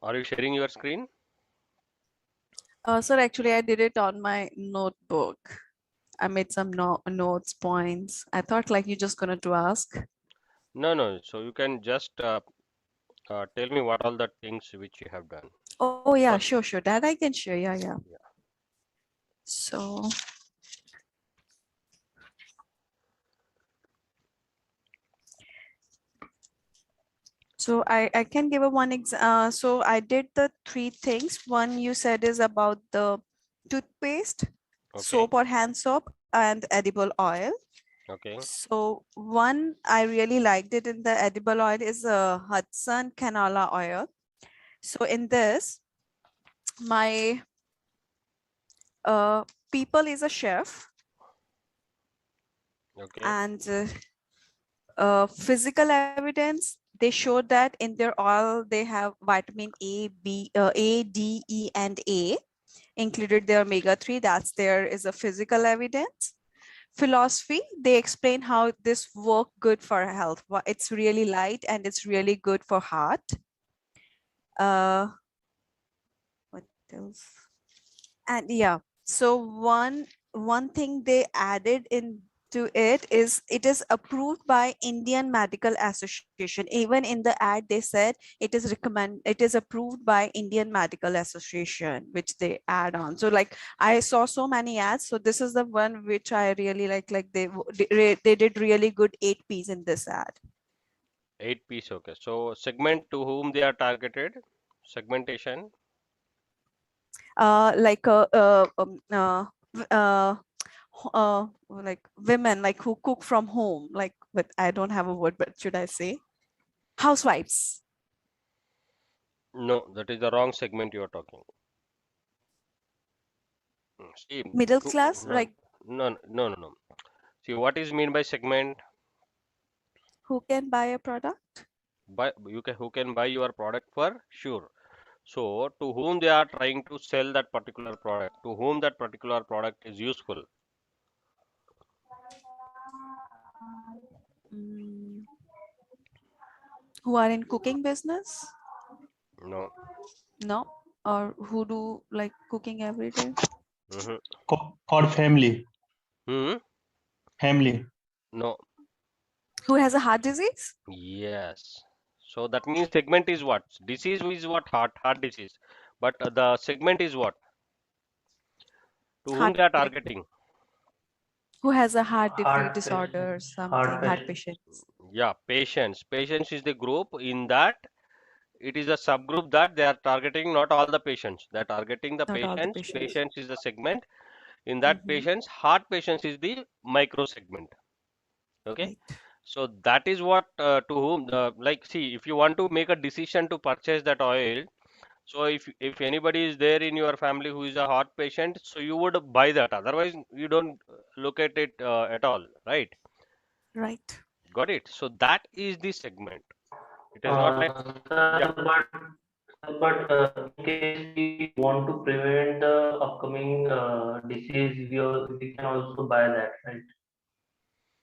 Are you sharing your screen? Sir, actually, I did it on my notebook. I made some notes, points. I thought like you're just gonna to ask. No, no. So you can just tell me what all the things which you have done. Oh yeah, Because sure. That I can share. Yeah. yeah. So, I can give a one so I did the three things. One you said is about the toothpaste, Okay. soap or hand soap, and edible oil. Okay. So one I really liked it in the edible oil is Hudson canola oil. So in this, my people is a chef, Okay. and physical evidence, they showed that in their oil they have vitamin A, D, E, and A included their omega-3. That's there is a physical evidence. Philosophy, they explain how this work good for health. It's really light and it's really good for heart. Uh, what else? And yeah, so one thing they added into it is approved by Indian Medical Association. Even in the ad they said it is approved by Indian Medical Association, which they add on. So like I saw so many ads, so this is the one which I really like they did really good 8 P's in this ad. 8 piece. Okay. So segment to whom they are targeted. Segmentation. Like like women like who cook from home, like, but I don't have a word, but should I say housewives? No, that is the wrong segment you are talking. See, Middle to, class, no, like no. See, what is mean by segment? who can buy a product. Buy you can who can buy your product for sure. So to whom they are trying to sell that particular product, to whom that particular product is useful. Mm, who are in cooking business? No. No, or who do like cooking every day? Mm-hmm. For family. Hmm. Family. No. Who has a heart disease? Yes. So that means segment is what? Disease is what? Heart disease. But the segment is what? To whom Heart, they are like targeting? who has a heart Heart disorder, patients, heart something, heart patients. patients. Yeah, patients. Patients is the group in that it is a subgroup that they are targeting not all the patients. They are targeting the Not all the patients. patients. Patients is the segment. In that Mm-hmm. patients, heart patients is the micro segment. Okay. Right. So that is what to whom like see if you want to make a decision to purchase that oil. So if anybody is there in your family who is a heart patient, so you would buy that. Otherwise, you don't look at it at all, right? Right. Got it? So that is the segment. It is not like yeah. In case we want to prevent the upcoming disease, we can also buy that, right?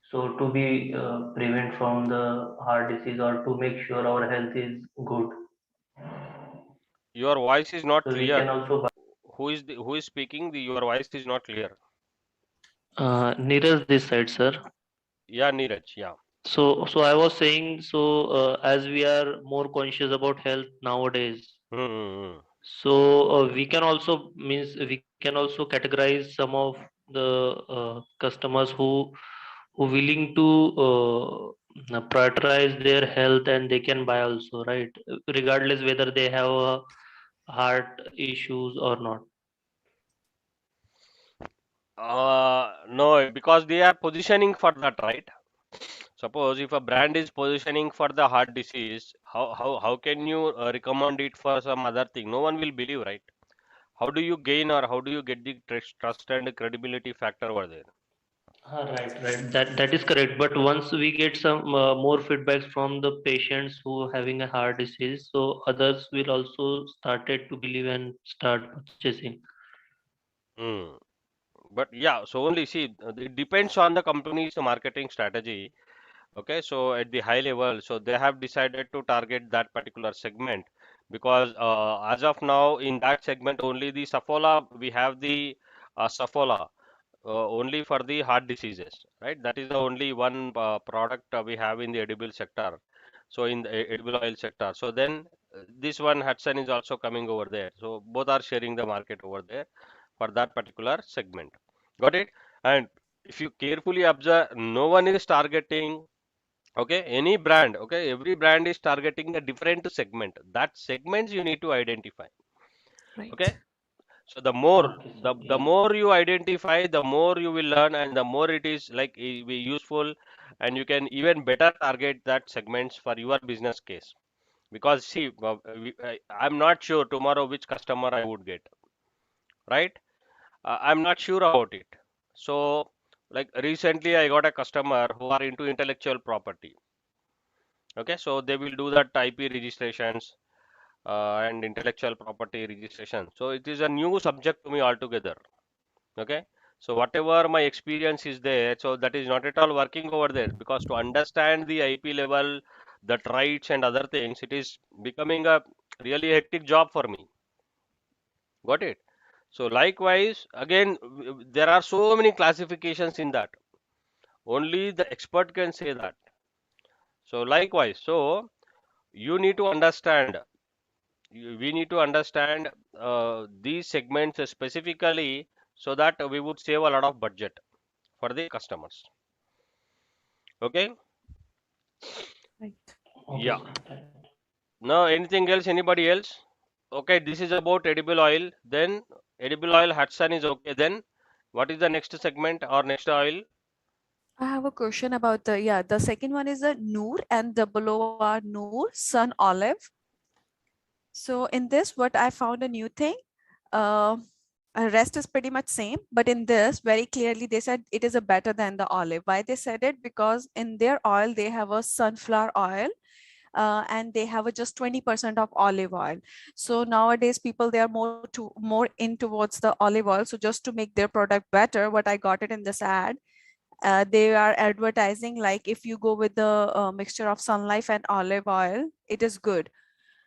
So to be prevent from the heart disease or to make sure our health is good, Your voice is not so we can clear. also buy. Who is speaking? Your voice is not clear. Neeraj this side, sir. Yeah, Neeraj. Yeah. So I was saying, as we are more conscious about health nowadays, Hmm. so we can also means we can also categorize some of the customers who willing to prioritize their health and they can buy also, right? Regardless whether they have heart issues or not. No, because they are positioning for that, right? Suppose if a brand is positioning for the heart disease, how can you recommend it for some other thing? No one will believe, right? How do you gain or how do you get the trust and credibility factor over there? Right. That is correct. But once we get some more feedbacks from the patients who having a heart disease, so others will also started to believe and start purchasing. Hmm. But yeah, so only see, it depends on the company's marketing strategy. Okay, so at the high level, so they have decided to target that particular segment. because as of now in that segment only the Saffola, we have the Saffola only for the heart diseases, right? That is the only one product we have in the edible sector. So in the edible oil sector. So then this one Hudson is also coming over there. So both are sharing the market over there for that particular segment. Got it? And if you carefully observe, no one is targeting, okay, any brand, okay, every brand is targeting a different segment. That segments you need to identify. Right. Okay. So the more Okay, sir. the Yeah. more you identify, the more you will learn, and the more it is like be useful, and you can even better target that segments for your business case. Because see, I'm not sure tomorrow which customer I would get, right? I'm not sure about it. So, like recently, I got a customer who are into intellectual property. Okay, so they will do that IP registrations and intellectual property registration. So it is a new subject to me altogether. Okay, so whatever my experience is there, so that is not at all working over there, because to understand the IP level, the rights and other things, it is becoming a really hectic job for me. Got it? So likewise, again, there are so many classifications in that. Only the expert can say that. So likewise, so you need to understand. We need to understand these segments specifically, so that we would save a lot of budget for the customers. Okay. Right. Okay, Yeah. sir. Right. Now, anything else? Anybody else? Okay, this is about edible oil. Then edible oil Hudson is okay. Then what is the next segment or next oil? I have a question about the second one is a Noor and double OR Noor Sun Olive. So in this, what I found a new thing. Rest is pretty much same, but in this very clearly they said it is a better than the olive. Why they said it? Because in their oil they have a sunflower oil, and they have a just 20% of olive oil. So nowadays people, they are more in towards the olive oil. So just to make their product better, what I got it in this ad, they are advertising like if you go with the mixture of Sun Life and olive oil, it is good.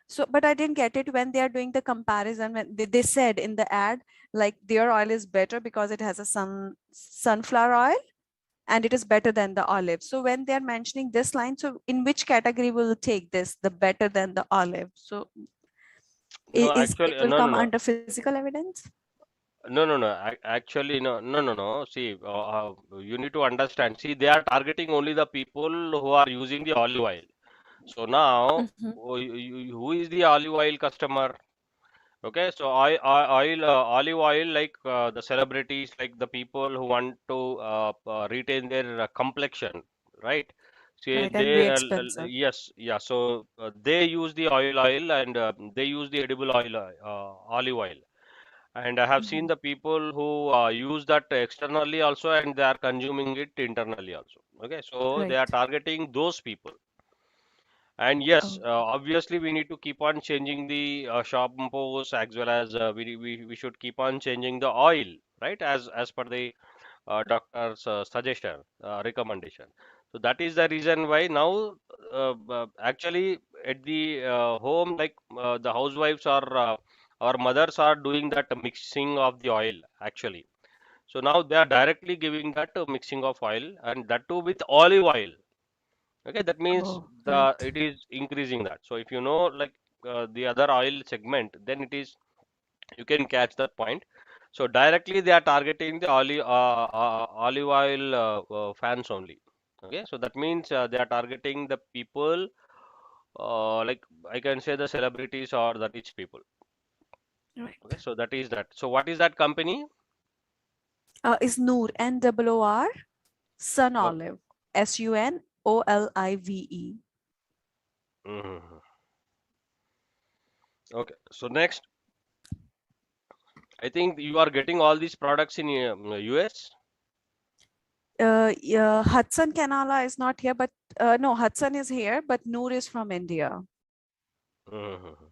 So, but I didn't get it when they are doing the comparison. When they said in the ad, like their oil is better because it has a sunflower oil and it is better than the olive. So when they are mentioning this line, so in which category will take this, the better than the olive? So No, is it actually, will no, no, come no. under physical evidence? No, no, no. Actually, no, no, no, no. See, you need to understand. See, they are targeting only the people who are using the olive oil. So now, Mhm. who is the olive oil customer? Okay, so olive oil, like the celebrities, like the people who want to retain their complexion, right? See, Right, and very they, expensive. yes, yeah. So they use the oil, and they use the edible oil, olive oil. And I have seen Mhm. the people who use that externally also, and they are consuming it internally also. Okay, so they are Right. targeting those people. And yes, Oh. obviously we need to keep on changing the shampoos, as well as we should keep on changing the oil, right? As per the doctor's suggestion, recommendation. So that is the reason why now actually at the home, like the housewives or mothers are doing that mixing of the oil actually. So now they are directly giving that mixing of oil, and that too with olive oil. Okay, that means Oh, the right. it is increasing that. So if you know, like the other oil segment, then it is, you can catch that point. So directly they are targeting the olive oil fans only. Okay, so that means they are targeting the people, like I can say the celebrities or the rich people. Okay, Right. so that is that. So what is that company? Is Noor, Noor Sun Okay. Olive, SUNOLIVE. Mhm. Okay, so next, I think you are getting all these products in US. Yeah, Hudson Canala is not here, but no, Hudson is here, but Noor is from India. Mhm.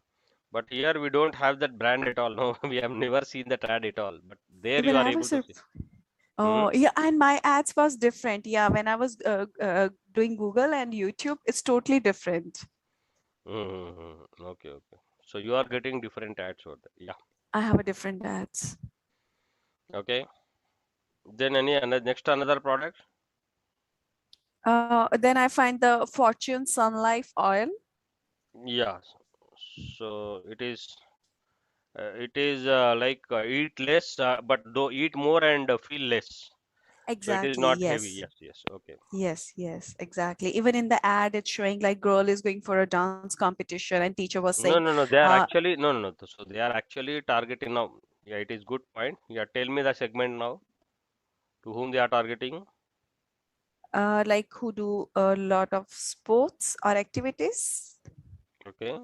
But here we don't have that brand at all. No, we have never seen that ad at all. But there Even you are I able was, to see. Hmm? oh yeah, and my ads was different. Yeah, when I was doing Google and YouTube, it's totally different. Okay, okay. So you are getting different ads over there. Yeah. I have a different ads. Okay. Then another product? Then I find the Fortune Sun Life oil. Yeah. So it is like eat less, but though eat more and feel less. So it is Exactly. not heavy. Yes. Yes, yes. Okay. Yes, exactly. Even in the ad, it's showing like girl is going for a dance competition, and teacher was No, saying, no, no. They are actually no. So they are actually targeting now. Yeah, it is good point. Yeah, tell me the segment now. To whom they are targeting? like who do a lot of sports or activities. Okay.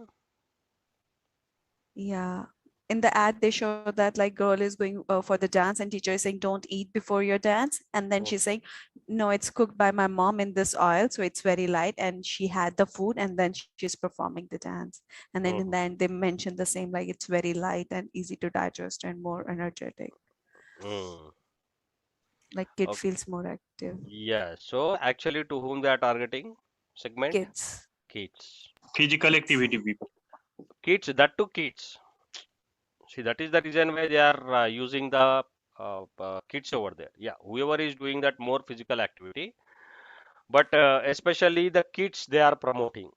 Yeah. In the ad, they show that like girl is going for the dance, and teacher is saying, "Don't eat before your dance." And then Mm, she's saying, "No, it's cooked by my mom in this oil, so it's very light." And she had the food, and then she's performing the dance. And then in the mm, end, they mentioned the same, like it's very light and easy to digest and more energetic. mm. Like kid Okay. feels more active. Yeah. So actually, to whom they are targeting? Segment? Kids, Kids. Physical kids. activity people. Kids. That too kids. See, that is the reason why they are using the kids over there. Yeah. Whoever is doing that more physical activity, but especially the kids they are promoting.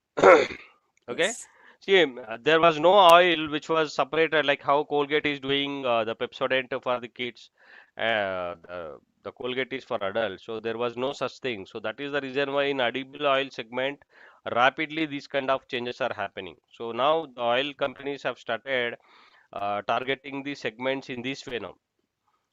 Okay. Yes. See, there was no oil which was separated like how Colgate is doing the Pepsodent for the kids. The Colgate is for adults. So there was no such thing. So that is the reason why in edible oil segment, rapidly these kind of changes are happening. So now the oil companies have started targeting the segments in this way now.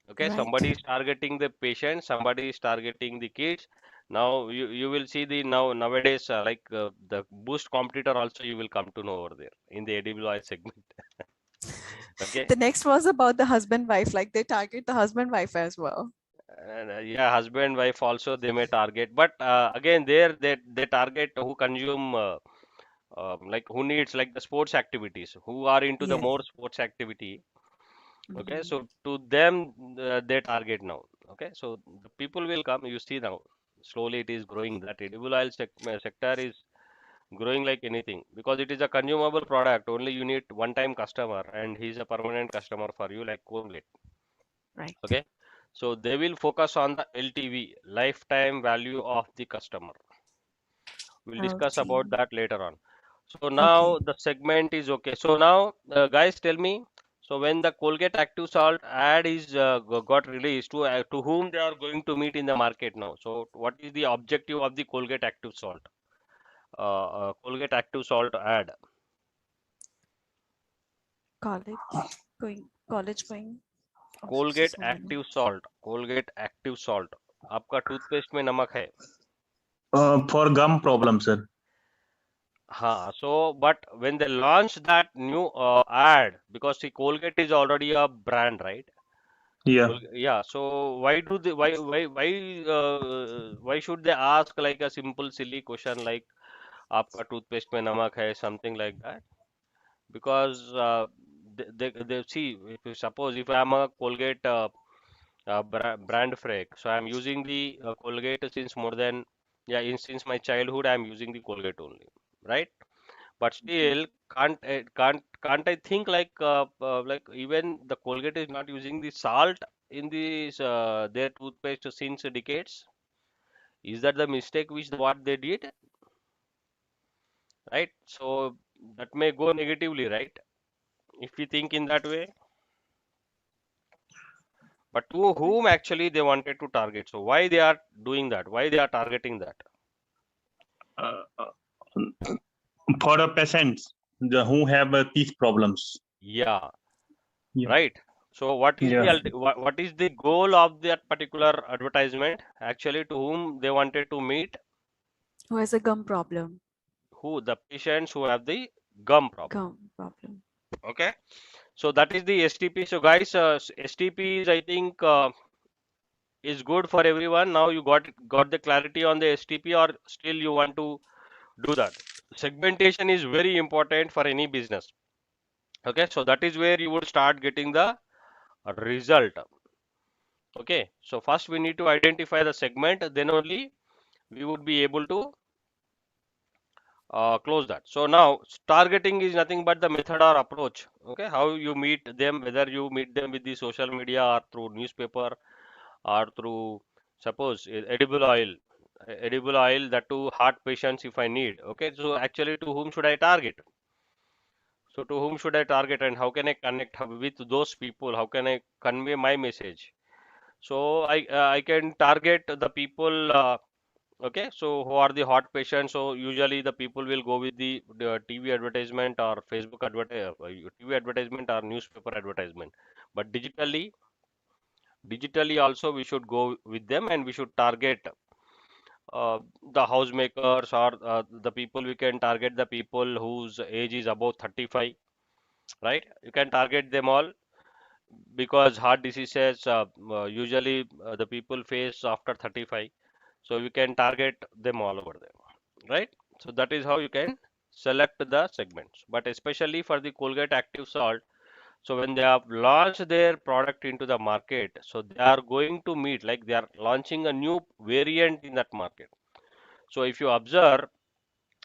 Okay, somebody Right. is targeting the patient, somebody is targeting the kids. Now you will see the nowadays like the Boost competitor also you will come to know over there in the edible oil segment. Okay, The next was about the husband wife, like they target the husband wife as well. and yeah, husband wife also they may target, but again there they target who consume like who needs like the sports activities, who are into the Yes. more sports activity. Okay, Mhm. so to them they target now. Okay, so the people will come. You see now, slowly it is growing. That edible oil sector is growing like anything because it is a consumable product. Only you need one-time customer, and he's a permanent customer for you, like Colgate. Right. Okay, so they will focus on the LTV, lifetime value of the customer. We'll discuss about LT. that later on. So Okay. now the segment is okay. So now, guys, tell me. So when the Colgate Active Salt ad is got released, to whom they are going to meet in the market now? So what is the objective of the Colgate Active Salt? Colgate Active Salt ad. College going Colgate offices only. Active Salt. Colgate Active Salt. आपका toothpaste में नमक है. For gum problem, sir. So but when they launch that new ad, because see Colgate is already a brand, right? Yeah. Yeah, so why do they why should they ask like a simple silly question like आपका toothpaste में नमक है, something like that? Because they see, if you suppose if I am a Colgate brand freak, so I am using the Colgate since more than, yeah, since my childhood I am using the Colgate only, right? But Mhm. still, can't I think like even the Colgate is not using the salt in this their toothpaste since decades? Is that the mistake which what they did, right? So that may go negatively, right? If we think in that way. But to Right. whom actually they wanted to target? So why they are doing that? Why they are targeting that? Uh, for the patients who have teeth problems. Yeah, Yeah. right. So what is the Yeah. what is the goal of that particular advertisement? Actually, to whom they wanted to meet? Who has a gum problem? Who? The patients who have the gum problem. Gum problem. Okay, so that is the STP. So guys, STP is I think is good for everyone. Now you got the clarity on the STP, or still you want to do that? Segmentation is very important for any business. Okay, so that is where you would start getting the result. Okay, so first we need to identify the segment, then only we would be able to close that. So now targeting is nothing but the method or approach. Okay, how you meet them, whether you meet them with the social media or through newspaper or through suppose edible oil, edible oil that to heart patients if I need. Okay, so actually to whom should I target? So to whom should I target and how can I connect with those people? How can I convey my message? So I can target the people. Okay, so who are the hot patients? So usually the people will go with the TV advertisement or Facebook TV advertisement or newspaper advertisement. But digitally also we should go with them and we should target uh, the housemakers or the people. We can target the people whose age is above 35, right? You can target them all because heart diseases usually the people face after 35. So we can target them all over there, right? So that is how you can select the segments. But especially for the Colgate Active Salt, so when they have launched their product into the market, so they are going to meet like they are launching a new variant in that market. So if you observe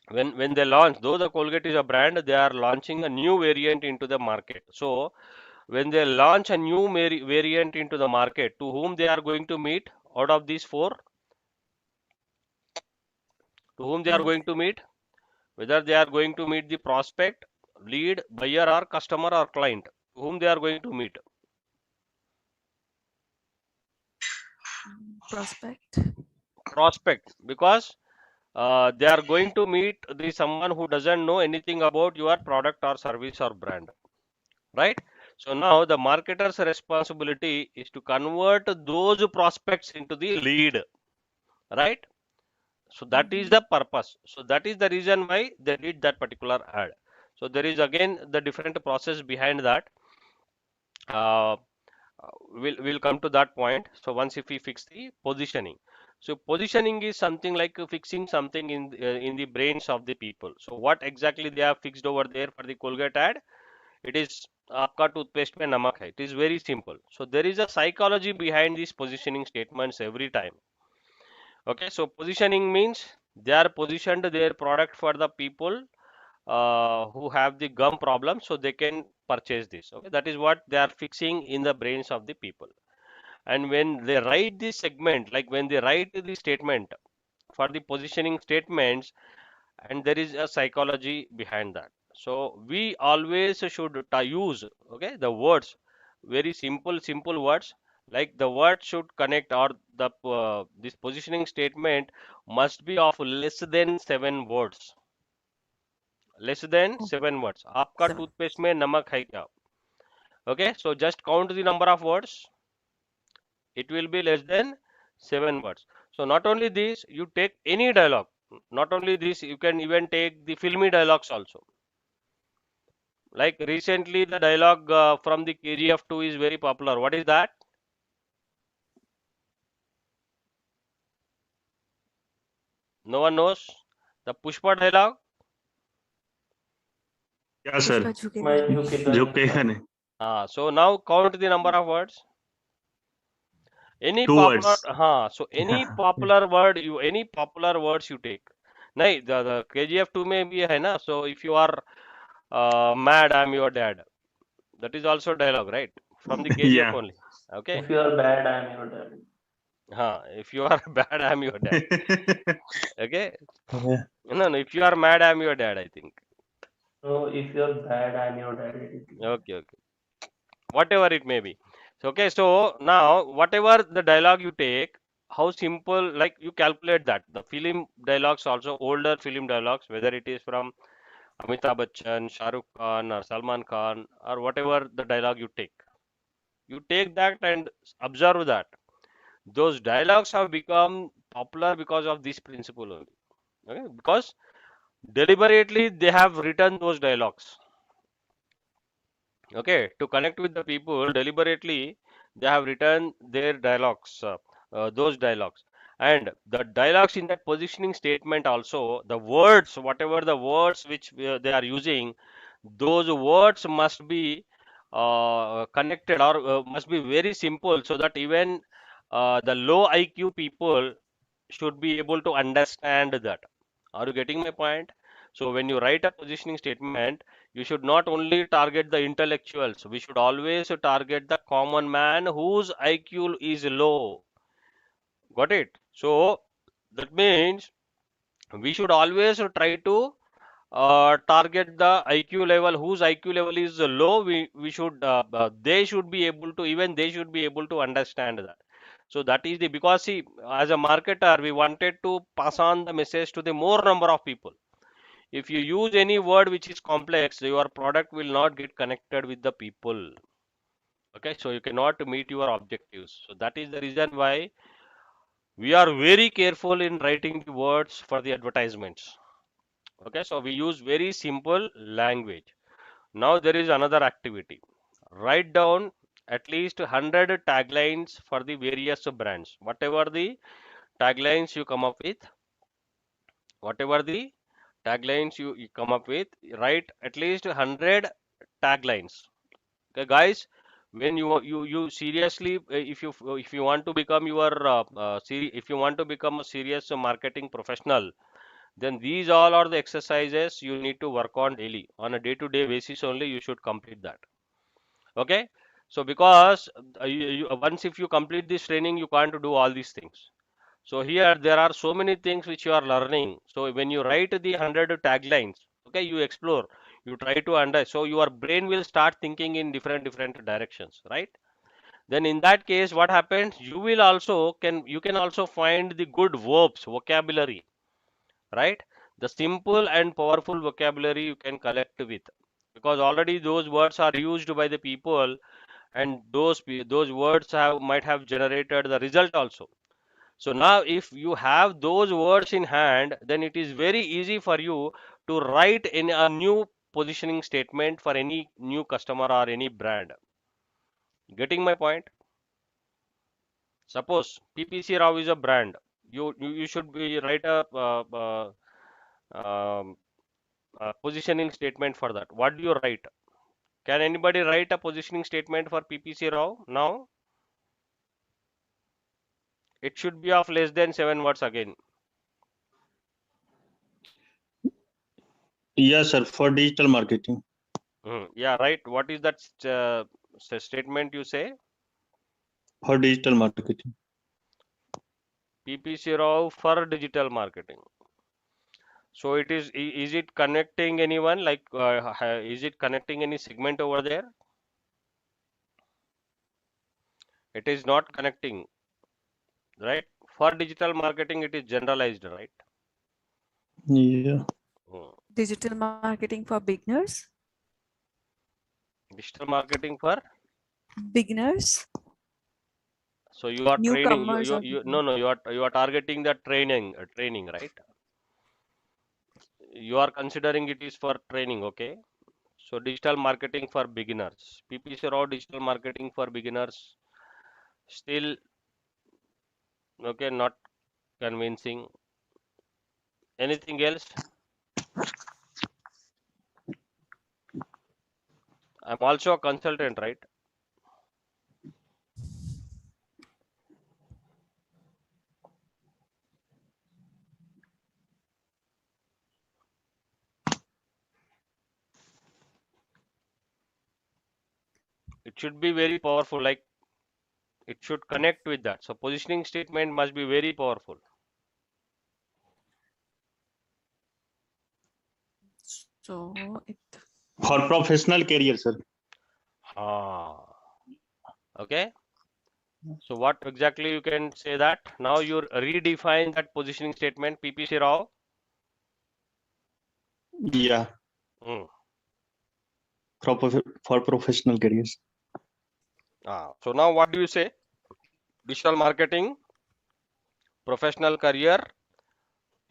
when they launch, though the Colgate is a brand, they are launching a new variant into the market. So when they launch a new variant into the market, to whom they are going to meet out of these four, to whom they are going to meet, whether they are going to meet the prospect, lead, buyer or customer or client, to whom they are going to meet. Prospect, because they are going to meet the someone who doesn't know anything about your product or service or brand, right? So now the marketer's responsibility is to convert those prospects into the lead, right? So that is the purpose. So that is the reason why they did that particular ad. So there is again the different process behind that. Uh, we'll come to that point. So once if we fix the positioning, so positioning is something like fixing something in the brains of the people. So what exactly they have fixed over there for the Colgate ad? It is आपका toothpaste में नमक है. It is very simple. So there is a psychology behind these positioning statements every time. Okay, so positioning means they are positioned their product for the people who have the gum problem, so they can purchase this. Okay, that is what they are fixing in the brains of the people. And when they write this segment, like when they write the statement for the positioning statements, and there is a psychology behind that. So we always should use okay the words, very simple words, like the word should connect or the this positioning statement must be of less than 7 words. Less than 7 words. आपका toothpaste में नमक है क्या? Okay, so just count the number of words. It will be less than 7 words. So not only this, you take any dialogue. Not only this, you can even take the filmy dialogues also. Like recently, the dialogue from the KGF 2 is very popular. What is that? No one knows. The Pushpa dialogue. Yes, sir. मैं झुकेगा झुकेगा नहीं. So now count the number of words. Any 2 popular, words. so any popular word, any popular words you take. नहीं, the KGF 2 में भी है ना. So if you are mad, I'm your dad. That is also dialogue, right? From the KGF Yeah. only. Okay. If you are bad, I am your dad. If you are bad, I'm your dad. Okay. Yeah. No, if you are mad, I'm your dad, I think. No, if you are bad, I am your dad. Okay. Whatever it may be. So, okay, so now whatever the dialogue you take, how simple, like you calculate that. The film dialogues also, older film dialogues, whether it is from Amitabh Bachchan, Shah Rukh Khan or Salman Khan or whatever the dialogue you take. You take that and observe that. Those dialogues have become popular because of this principle only. Okay? Because deliberately they have written those dialogues. Okay, to connect with the people, deliberately they have written their dialogues, those dialogues, and the dialogues in that positioning statement also, the words, whatever the words which they are using, those words must be connected or must be very simple so that even the low IQ people should be able to understand that. Are you getting my point? So when you write a positioning statement, you should not only target the intellectuals, we should always target the common man whose IQ is low. Got it? So that means we should always try to target the IQ level whose IQ level is low. We should they should be able to, even they should be able to understand that. So that is the, because see, as a marketer we wanted to pass on the message to the more number of people. If you use any word which is complex, your product will not get connected with the people. Okay, so you cannot meet your objectives. So that is the reason why we are very careful in writing the words for the advertisements. Okay, so we use very simple language. Now there is another activity. Write down at least 100 taglines for the various brands. Whatever the taglines you come up with, whatever the taglines you come up with, write at least 100 taglines. Okay, guys, when you seriously, if you want to become if you want to become a serious marketing professional, then these all are the exercises you need to work on daily. On a day-to-day basis only, you should complete that. Okay, so because once if you complete this training, you can't do all these things. So here there are so many things which you are learning. So when you write the 100 taglines, okay, you explore, you try to understand. So your brain will start thinking in different directions, right? Then in that case, what happens? You can also find the good verbs, vocabulary, right? The simple and powerful vocabulary you can collect with, because already those words are used by the people, and those words might have generated the result also. So now if you have those words in hand, then it is very easy for you to write in a new positioning statement for any new customer or any brand. Getting my point? Suppose PPC Rao is a brand. You should be write um, a positioning statement for that. What do you write? Can anybody write a positioning statement for PPC Rao now? It should be of less than 7 words again. Yes, sir. For digital marketing. Yeah, right. What is that statement you say? For digital marketing. PPC Rao for digital marketing. So it is it connecting anyone? Like, is it connecting any segment over there? It is not connecting, right? For digital marketing, it is generalized, right? Yeah. Hmm. Digital marketing for beginners. Digital marketing for, Beginners. so you are training, Newcomers or no, you are targeting the training, right? You are considering it is for training, okay? So digital marketing for beginners, PPC Rao digital marketing for beginners, still okay, not convincing. Anything else? I'm also a consultant, right? It should be very powerful, like it should connect with that. So positioning statement must be very powerful. so it For professional career, sir. Ah, okay. So what exactly you can say that? Now you redefine that positioning statement, PPC Rao. Yeah. Hmm. For professional careers. So now what do you say? Digital marketing, professional career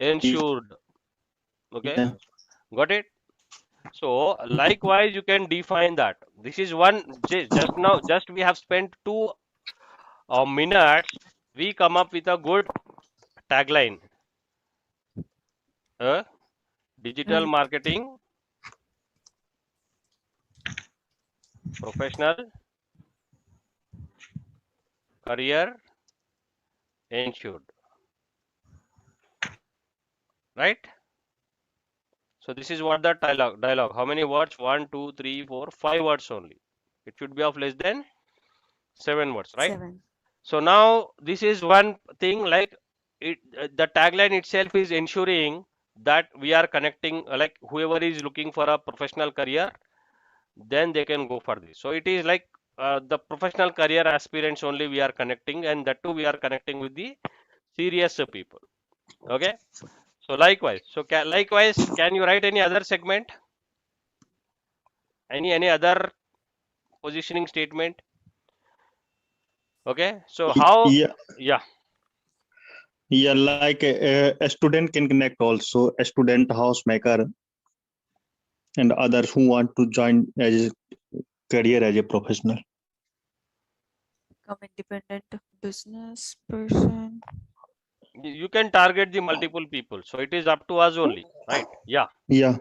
ensured. Okay, Yeah. got it? So likewise, you can define that. This is one, just now, just we have spent 2 minutes. We come up with a good tagline. Digital right. marketing, professional career ensured. Right? So this is what the dialogue. How many words? 1, 2, 3, 4, 5 words only. It should be of less than 7 words, right? 7. So now this is one thing, like the tagline itself is ensuring that we are connecting, like whoever is looking for a professional career, then they can go for this. So it is like the professional career aspirants only we are connecting, and that too we are connecting with the serious people. Okay. So likewise, can you write any other segment? Any other positioning statement? Okay. So how? Yeah, Yeah. yeah, like a student can connect also, a student, housemaker, and others who want to join as a career as a professional. Become independent business person. You can target the multiple people. So it is up to us only, right? Yeah. Yeah,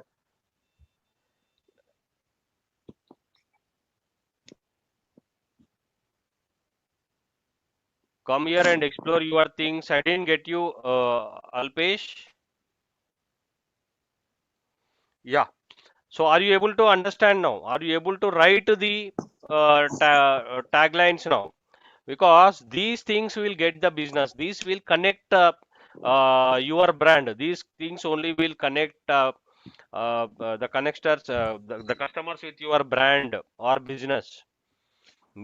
Come here and explore your things. I didn't get you, Alpesh. Yeah. So are you able to understand now? Are you able to write the taglines now? Because these things will get the business. These will connect your brand. These things only will connect the connectors, the customers with your brand or business.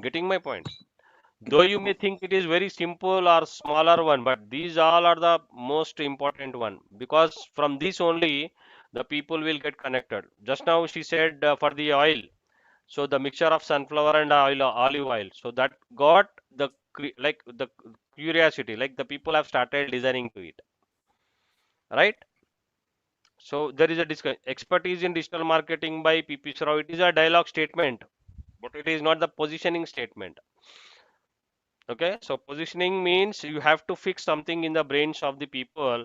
Getting my point? Though you may think it is very simple or smaller one, but these all are the most important one, because from this only the people will get connected. Just now she said for the oil, so the mixture of sunflower and olive oil, so that got the like the curiosity, like the people have started listening to it, right? So there is a expertise in digital marketing by PP Rao. It is a dialogue statement, but it is not the positioning statement. Okay, so positioning means you have to fix something in the brains of the people,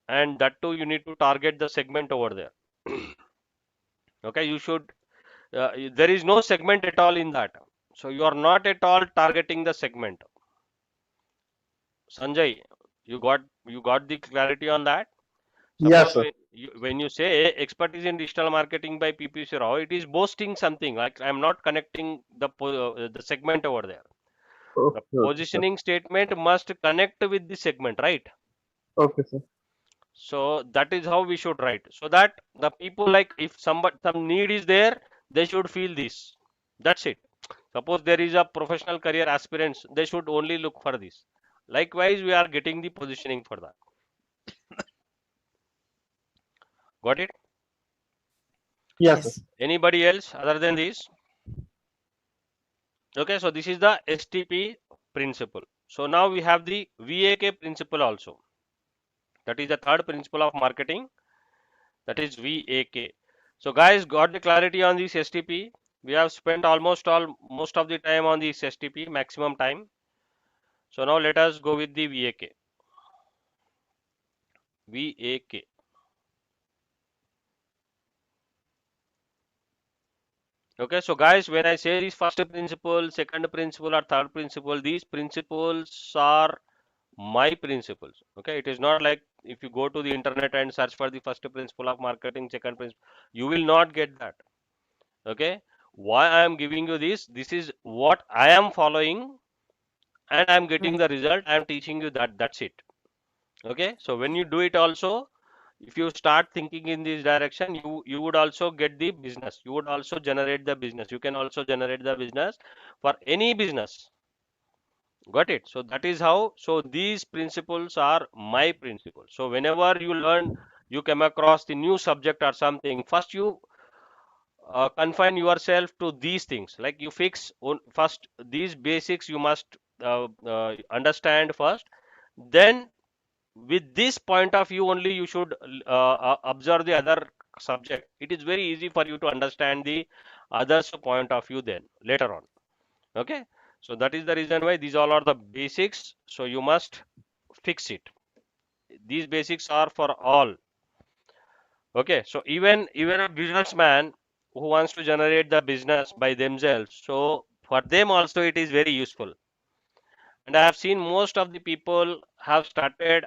and that too you need to target the segment over there. Okay, you should, there is no segment at all in that. So you are not at all targeting the segment. Sanjay, you got the clarity on that? Yes, Suppose sir. when you say expertise in digital marketing by PPC Rao, it is boasting something, like I am not connecting the segment over there. The Okay, okay, sir. positioning statement must connect with the segment, right? Okay, sir. So that is how we should write, so that the people, like if some need is there, they should feel this. That's it. Suppose there is a professional career aspirants, they should only look for this. Likewise, we are getting the positioning for that. Got it? Yes, sir. Yes. Anybody else other than this? Okay, so this is the STP principle. So now we have the VAK principle also. That is the third principle of marketing. That is VAK. So guys, got the clarity on this STP? We have spent most of the time on this STP, maximum time. So now let us go with the VAK. VAK. Okay, so guys, when I say this first principle, second principle, or third principle, these principles are my principles. Okay, it is not like if you go to the internet and search for the first principle of marketing, second principle, you will not get that. Okay, why I am giving you this? This is what I am following, and I am getting Right. the result. I am teaching you that. That's it. Okay, so when you do it also, if you start thinking in this direction, you would also get the business. You would also generate the business. You can also generate the business for any business. Got it? So that is how. So these principles are my principles. So whenever you learn, you come across the new subject or something, first you confine yourself to these things. Like you fix first these basics. You must understand first. Then with this point of view only, you should observe the other subject. It is very easy for you to understand the others point of view then later on. Okay, so that is the reason why these all are the basics, so you must fix it. These basics are for all. Okay, so even a businessman who wants to generate the business by themselves, so for them also it is very useful. And I have seen most of the people have started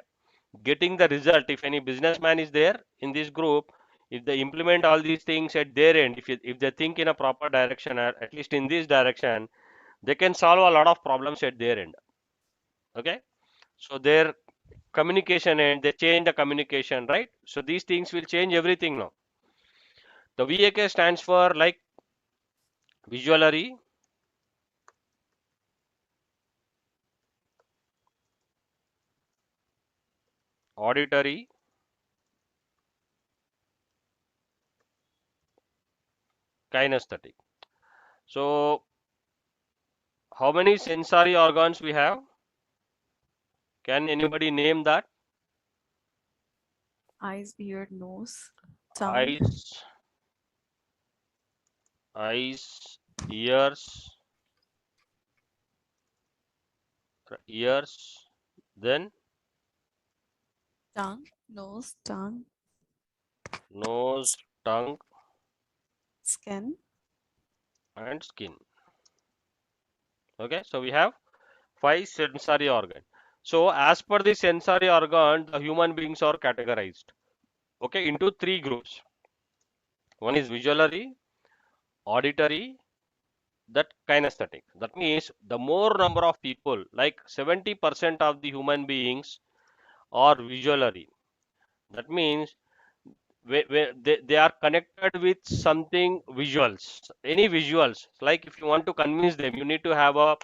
getting the result. If any businessman is there in this group, if they implement all these things at their end, if they think in a proper direction, at least in this direction, they can solve a lot of problems at their end. Okay, so their communication, and they change the communication, right? So these things will change everything now. The VAK stands for like visualary, auditory, kinesthetic. So how many sensory organs we have? Can anybody name that? Eyes, ear, nose, tongue. Eyes, ears, then Tongue, nose, tongue, nose, tongue, skin. and skin. Okay, so we have 5 sensory organ. So as per the sensory organ, the human beings are categorized, okay, into 3 groups. One is visualary, auditory, that kinesthetic. That means the more number of people, like 70% of the human beings are visualary. That means they are connected with something visuals, any visuals. Like if you want to convince them, you need to have a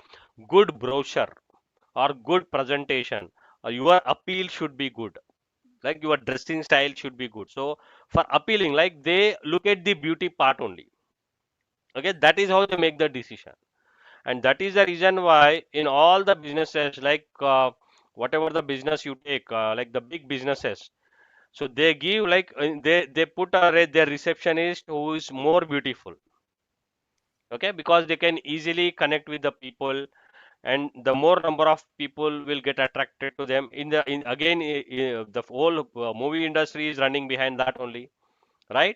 good brochure or good presentation, or your appeal should be good, like your dressing style should be good. So for appealing, like they look at the beauty part only. Okay, that is how they make the decision. And that is the reason why in all the businesses, like whatever the business you take, like the big businesses, so they give like they put their receptionist who is more beautiful. Okay, because they can easily connect with the people, and the more number of people will get attracted to them. In again, the whole movie industry is running behind that only, right?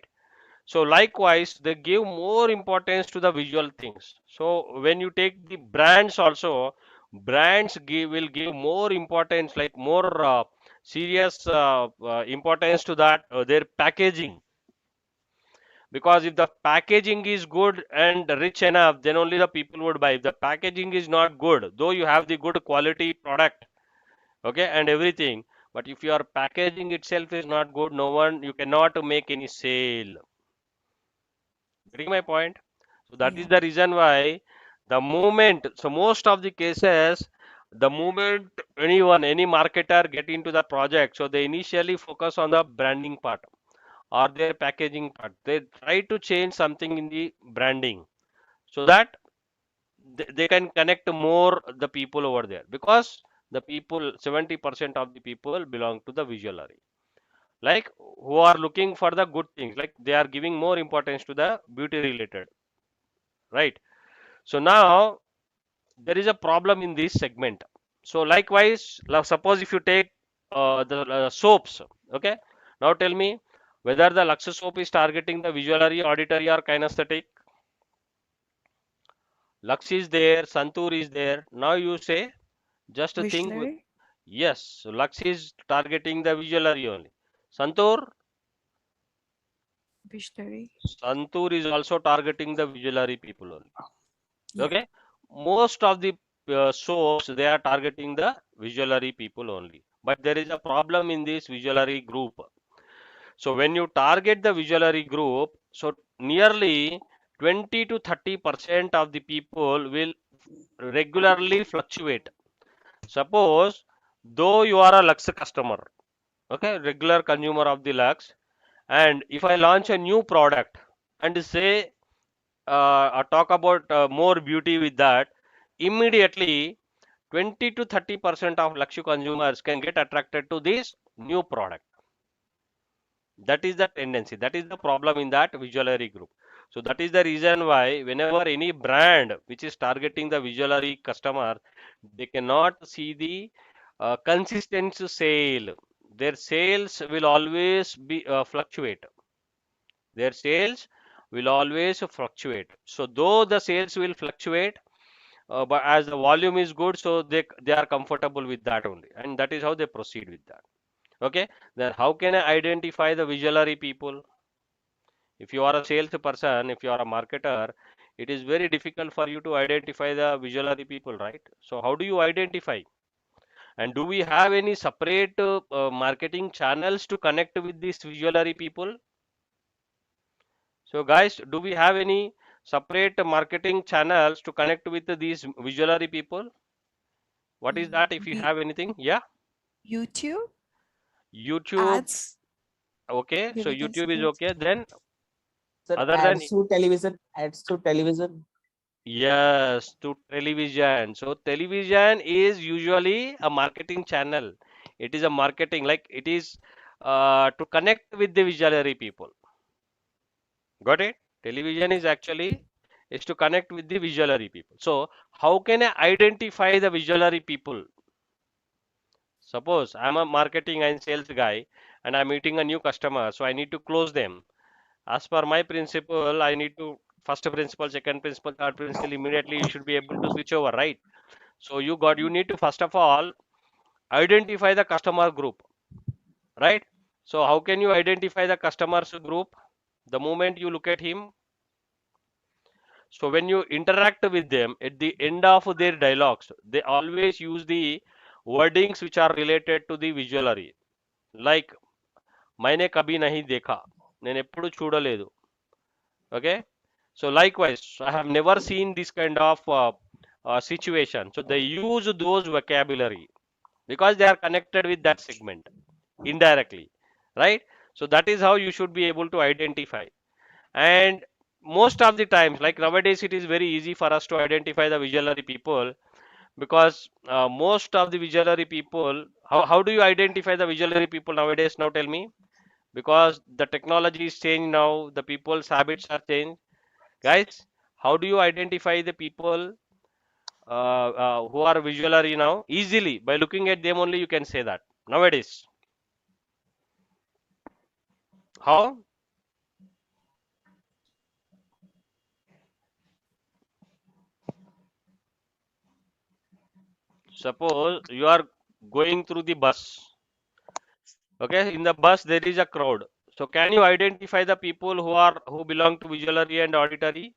So likewise, they give more importance to the visual things. So when you take the brands also, will give more importance, like more serious importance to that their packaging. Because if the packaging is good and rich enough, then only the people would buy. If the packaging is not good, though you have the good quality product, okay, and everything, but if your packaging itself is not good, no one, you cannot make any sale. Getting my point? So that is Yeah. the reason why the moment, so most of the cases, the moment any marketer get into the project, so they initially focus on the branding part or their packaging part. They try to change something in the branding so that they can connect more the people over there, because the people, 70% of the people belong to the visualary, like who are looking for the good things, like they are giving more importance to the beauty related, right? So now there is a problem in this segment. So likewise, suppose if you take the soaps, okay. Now tell me whether the Lux soap is targeting the visualary, auditory, or kinesthetic. Lux is there, Santur is there. Now you say, just think with, Visionary, yes, so Lux is targeting the visualary only. Santur, visionary. Santur is also targeting the visualary people only. Yeah. Okay, most of the soaps, they are targeting the visualary people only, but there is a problem in this visualary group. So when you target the visualary group, so nearly 20 to 30% of the people will regularly fluctuate. Suppose though you are a Lux customer, okay, regular consumer of the Lux, and if I launch a new product and say talk about more beauty with that, immediately 20 to 30% of Lakshya consumers can get attracted to this new product. That is the tendency, that is the problem in that visualary group. So that is the reason why whenever any brand which is targeting the visualary customer, they cannot see the consistent sale. Their sales will always be fluctuate. Their sales will always fluctuate. So though the sales will fluctuate, but as the volume is good, so they are comfortable with that only, and that is how they proceed with that. Okay, then how can I identify the visualary people? If you are a salesperson, if you are a marketer, it is very difficult for you to identify the visualary people, right? So how do you identify? And do we have any separate marketing channels to connect with these visualary people? So guys, do we have any separate marketing channels to connect with these visualary people? What is that? If you We have anything, yeah, YouTube YouTube. ads. Okay, Yeah, so we can YouTube is say okay. Then Sir, other than ads to television, ads to television. yes, to television. So television is usually a marketing channel. It is a marketing, like it is to connect with the visualary people. Got it? Television is actually is to connect with the visualary people. So how can I identify the visualary people? Suppose I'm a marketing and sales guy and I'm meeting a new customer, so I need to close them. As per my principle, I need to first principle, second principle, third principle, immediately you should be able to switch over, right? So you need to first of all identify the customer group, right? So how can you identify the customers group? The moment you look at him, so when you interact with them at the end of their dialogues, they always use the wordings which are related to the visualary. Like मैंने कभी नहीं देखा, నేను ఎప్పుడు చూడలేదు. Okay, so likewise, I have never seen this kind of situation. So they use those vocabulary because they are connected with that segment indirectly, right? So that is how you should be able to identify. And most of the times, like nowadays, it is very easy for us to identify the visualary people because most of the visualary people, how do you identify the visualary people nowadays? Now tell me, because the technology is changed now, the people's habits are changed. Guys, how do you identify the people who are visualary now? Easily, by looking at them only, you can say that nowadays. How? Suppose you are going through the bus. Okay, in the bus there is a crowd. So can you identify the people who belong to visualary and auditory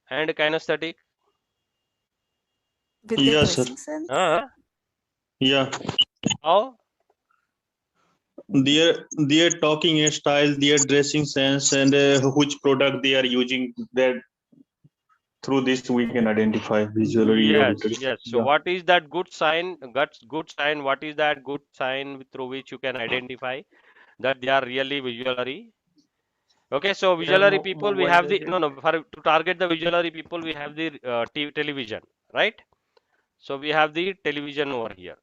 and kinesthetic? With their Yes, sir. dressing sense. Yeah. How? Their talking style, their dressing sense, and which product they are using. That through this we can identify visually, Yes, auditory. yes. So Yeah. what is that good sign? Good sign. What is that good sign through which you can identify that they are really visualary? Okay, so They are visualary people, we have the mobilization. no, for to target the visualary people, we have the television, right? So we have the television over here.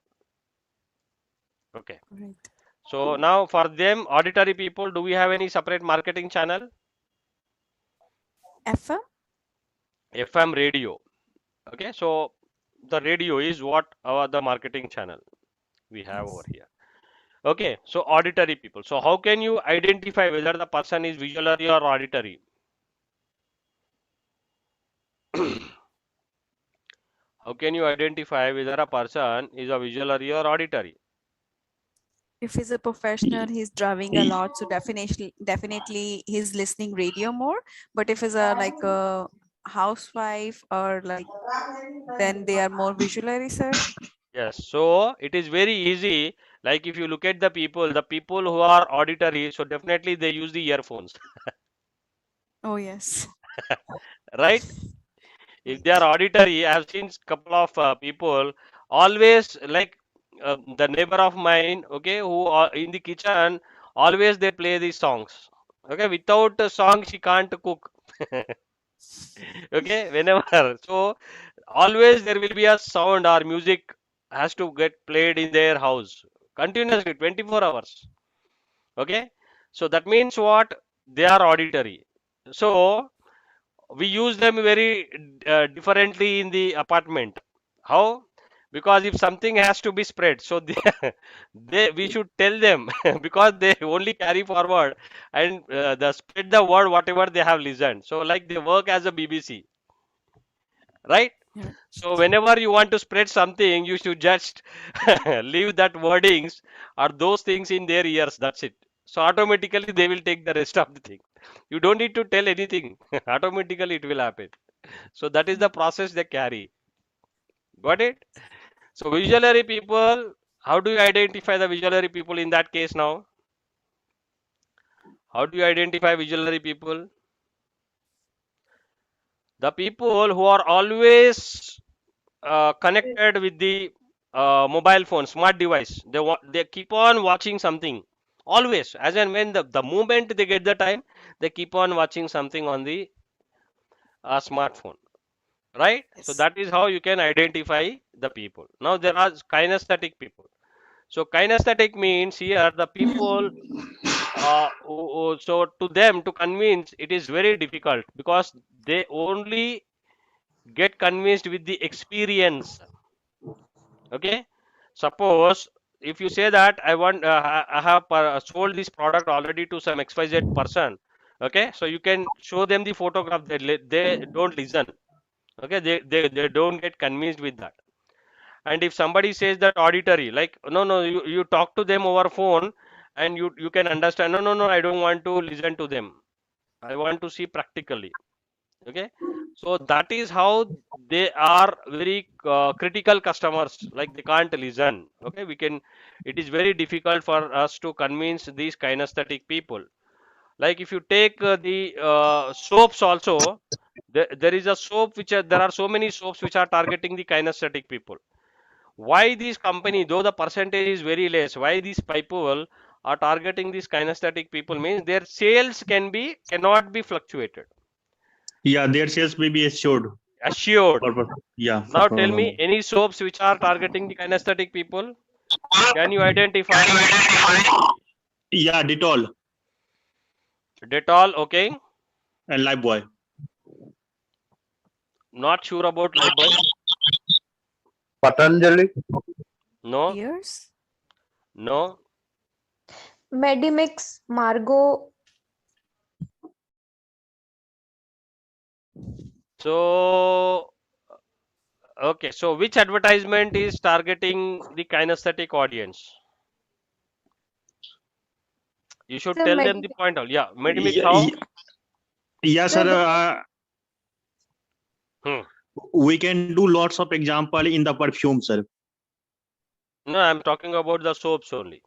Okay. Right. So now for them, auditory people, do we have any separate marketing channel? FM. FM radio. Okay, so the radio is what our the marketing channel we have over here. Okay, so auditory people. So how can you identify whether the person is visualary or auditory? How can you identify whether a person is a visualary or auditory? If he's a professional, he's driving a lot, so definitely he's listening radio more. But if he's a like a housewife or like, then they are more visually, sir. Yes, so it is very easy. Like if you look at the people who are auditory, so definitely they use the earphones, Oh yes. right? If they are auditory, I have seen couple of people always like the neighbor of mine, okay, who are in the kitchen, always they play these songs. Okay, without a song she can't cook. Okay, whenever. So always there will be a sound or music has to get played in their house continuously 24 hours. Okay, so that means what? They are auditory. So we use them very differently in the apartment. How? Because if something has to be spread, so we should tell them because they only carry forward and the spread the word whatever they have listened. So like they work as a BBC, right? Yeah. So whenever you want to spread something, you should just leave that wordings or those things in their ears. That's it. So automatically they will take the rest of the thing. You don't need to tell anything. Automatically it will happen. So that is the process they carry. Got it? So visionary people, how do you identify the visionary people in that case now? How do you identify visionary people? The people who are always connected with the mobile phone, smart device. They keep on watching something always, as and when the moment they get the time, they keep on watching something on the smartphone, right? So Yes. that is how you can identify the people. Now there are kinesthetic people. So kinesthetic means here the people. So to them to convince it is very difficult because they only get convinced with the experience. Okay, suppose if you say that I have sold this product already to some XYZ person. Okay, so you can show them the photograph. They don't listen. Okay, they don't get convinced with that. And if somebody says that auditory, like no, you talk to them over phone and you can understand. No, I don't want to listen to them. I want to see practically. Okay, so that is how they are very critical customers, like they can't listen. Okay, it is very difficult for us to convince these kinesthetic people. Like if you take the soaps also, there is a soap there are so many soaps which are targeting the kinesthetic people. Why these company, though the percentage is very less, why these people are targeting these kinesthetic people means their sales cannot be fluctuated. Yeah, their sales may be Assured. Yeah. Now tell me any soaps which are targeting the kinesthetic people. Can you identify? Yeah, Dettol Dettol, okay. and Lifebuoy. Not sure about Lifebuoy. Patanjali, No, Years? no. Medimix, Margo, So, okay. So which advertisement is targeting the kinesthetic audience? You should sir, tell them the point out. Yeah, Medimix Yeah, how? yeah, Sir, sir. Hmm. We can do lots of example in the perfume, sir. No, I'm talking about the soaps only.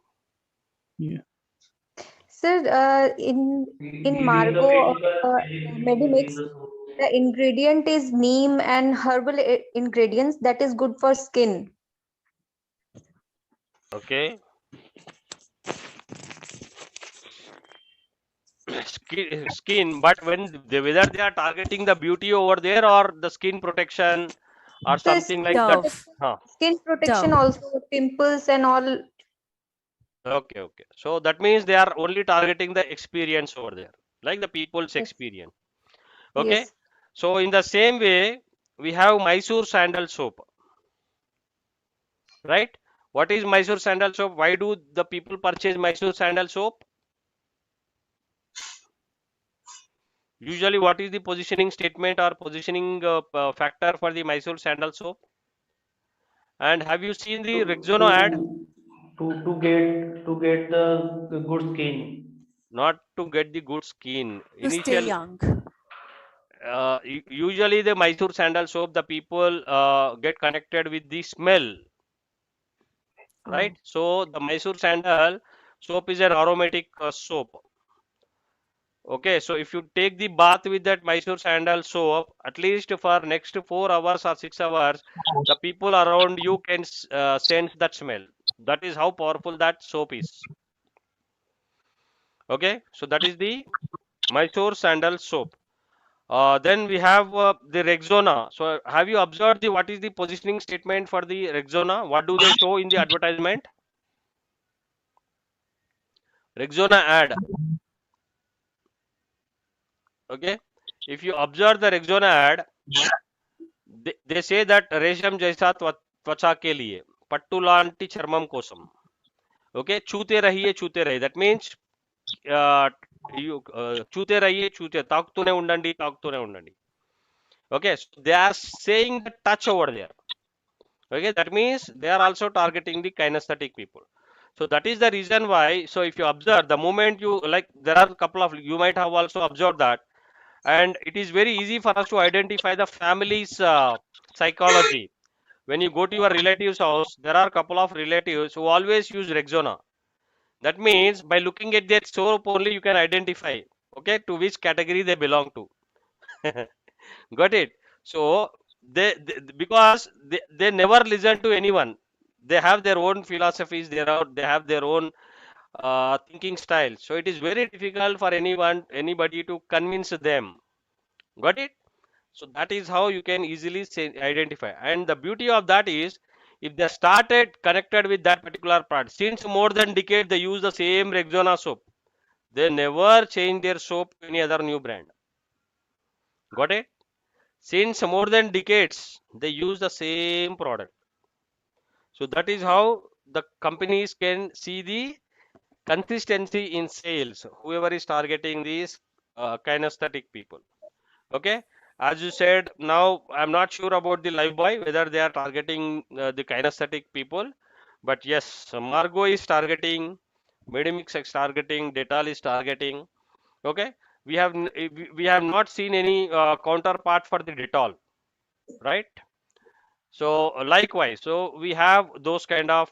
sir, in Giving the Margo or medical Medimix, in the soap. the ingredient is neem and herbal ingredients that is good for skin. Okay. Skin, but whether they are targeting the beauty over there or the skin protection or So something like skin that. Dove. Huh. skin protection Dove. also, pimples and all. Okay. So that means they are only targeting the experience over there, like the people's Yes. experience. Okay. Yes. So in the same way, we have Mysore sandal soap, right? What is Mysore sandal soap? Why do the people purchase Mysore sandal soap? Usually, what is the positioning statement or positioning factor for the Mysore sandal soap? And have you seen the Rexona ad? To get the good skin. Not to get the good skin. To stay young. Usually the Mysore sandal soap, the people get connected with the smell, right? So the Mysore sandal soap is an aromatic soap. Okay, so if you take the bath with that Mysore sandal soap, at least for next 4 hours or 6 hours, the people around you can sense that smell. That is how powerful that soap is. Okay, so that is the Mysore sandal soap. Then we have the Rexona. So have you observed what is the positioning statement for the Rexona? What do they show in the advertisement? Rexona ad. Okay, if you observe the Rexona ad, they say that रेशम जैसा त्वचा के लिए पट्टू लांटी चर्मम कोसम. Okay, चूते रहिए that means చూతే రహియే చూతే తాకుతూనే ఉండండి. Okay, so they are saying the touch over there. Okay, that means they are also targeting the kinesthetic people. So that is the reason why. So if you observe, the moment you like, there are a couple of, you might have also observed that, and it is very easy for us to identify the family's psychology. When you go to your relative's house, there are a couple of relatives who always use Rexona. That means by looking at their soap only, you can identify, okay, to which category they belong to. Got it? So because they never listen to anyone. They have their own philosophies. They have their own thinking style. So it is very difficult for anybody to convince them. Got it? So that is how you can easily say, identify. And the beauty of that is, if they started connected with that particular part, since more than decade they use the same Rexona soap. They never change their soap to any other new brand. Got it? Since more than decades, they use the same product. So that is how the companies can see the consistency in sales. Whoever is targeting these kinesthetic people. Okay. As you said, now I'm not sure about the Lifebuoy whether they are targeting the kinesthetic people, but yes, Margo is targeting, Medimix is targeting, Dettol is targeting. Okay, we have not seen any counterpart for the Dettol, right? So likewise, so we have those kind of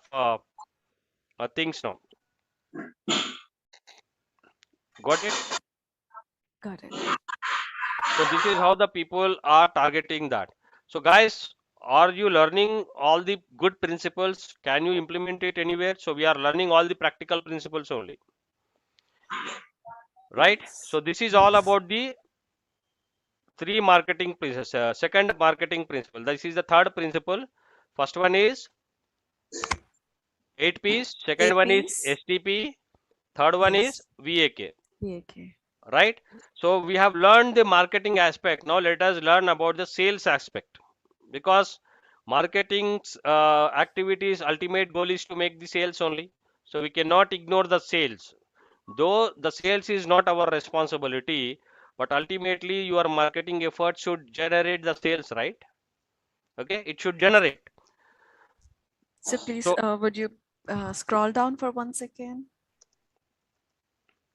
things now. Got it? Got it. So this is how the people are targeting that. So guys, are you learning all the good principles? Can you implement it anywhere? So we are learning all the practical principles only, right? So this is all about the three marketing principles. Second marketing principle. This is the third principle. First one is 8 P's. Second one is APs. STP. Third one is Yes. VAK. VAK. Right? So we have learned the marketing aspect. Now let us learn about the sales aspect, because marketing's activities ultimate goal is to make the sales only. So we cannot ignore the sales. Though the sales is not our responsibility, but ultimately your marketing effort should generate the sales, right? Okay, it should generate. So please, So would you scroll down for 1 second?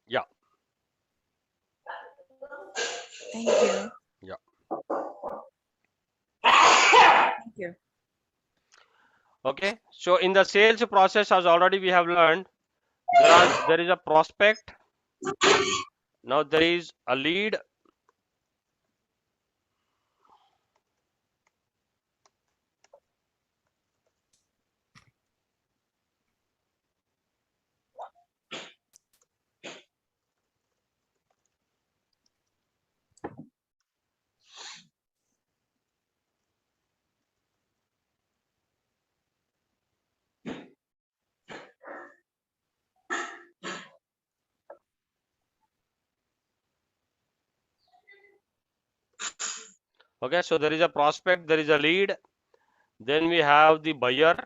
yeah, Thank you. yeah. Thank you. Okay. So in the sales process, as already we have learned, there is a prospect. Now there is a lead. Okay, so there is a prospect, there is a lead, then we have the buyer.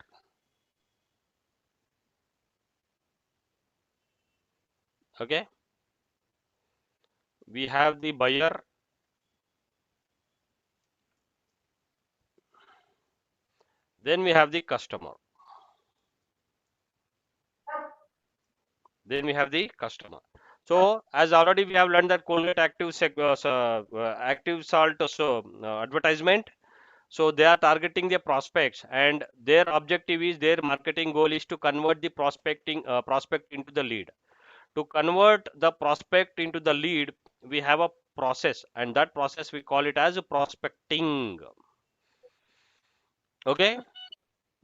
Okay, we have the buyer, then we have the customer, then we have the customer. So as already we have learned that Colgate active salt advertisement. So they are targeting their prospects, and their objective is, their marketing goal is to convert the prospect into the lead. To convert the prospect into the lead, we have a process, and that process we call it as prospecting. Okay,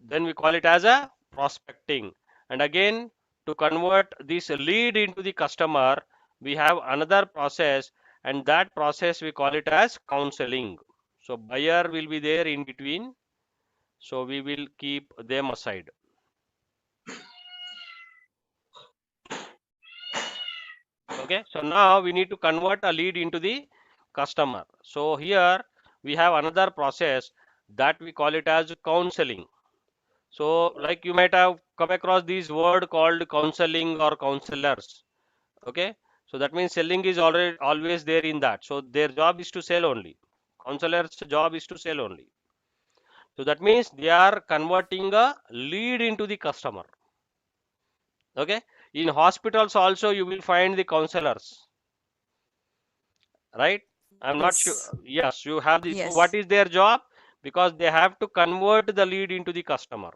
then we call it as a prospecting. And again, to convert this lead into the customer, we have another process, and that process we call it as counseling. So buyer will be there in between, so we will keep them aside. Okay, so now we need to convert a lead into the customer. So here we have another process that we call it as counseling. So like you might have come across this word called counseling or counselors. Okay, so that means selling is already always there in that. So their job is to sell only. Counselor's job is to sell only. So that means they are converting a lead into the customer. Okay, in hospitals also you will find the counselors, right? I'm not sure. Yes. Yes, you have the. So what Yes. is their job? Because they have to convert the lead into the customer.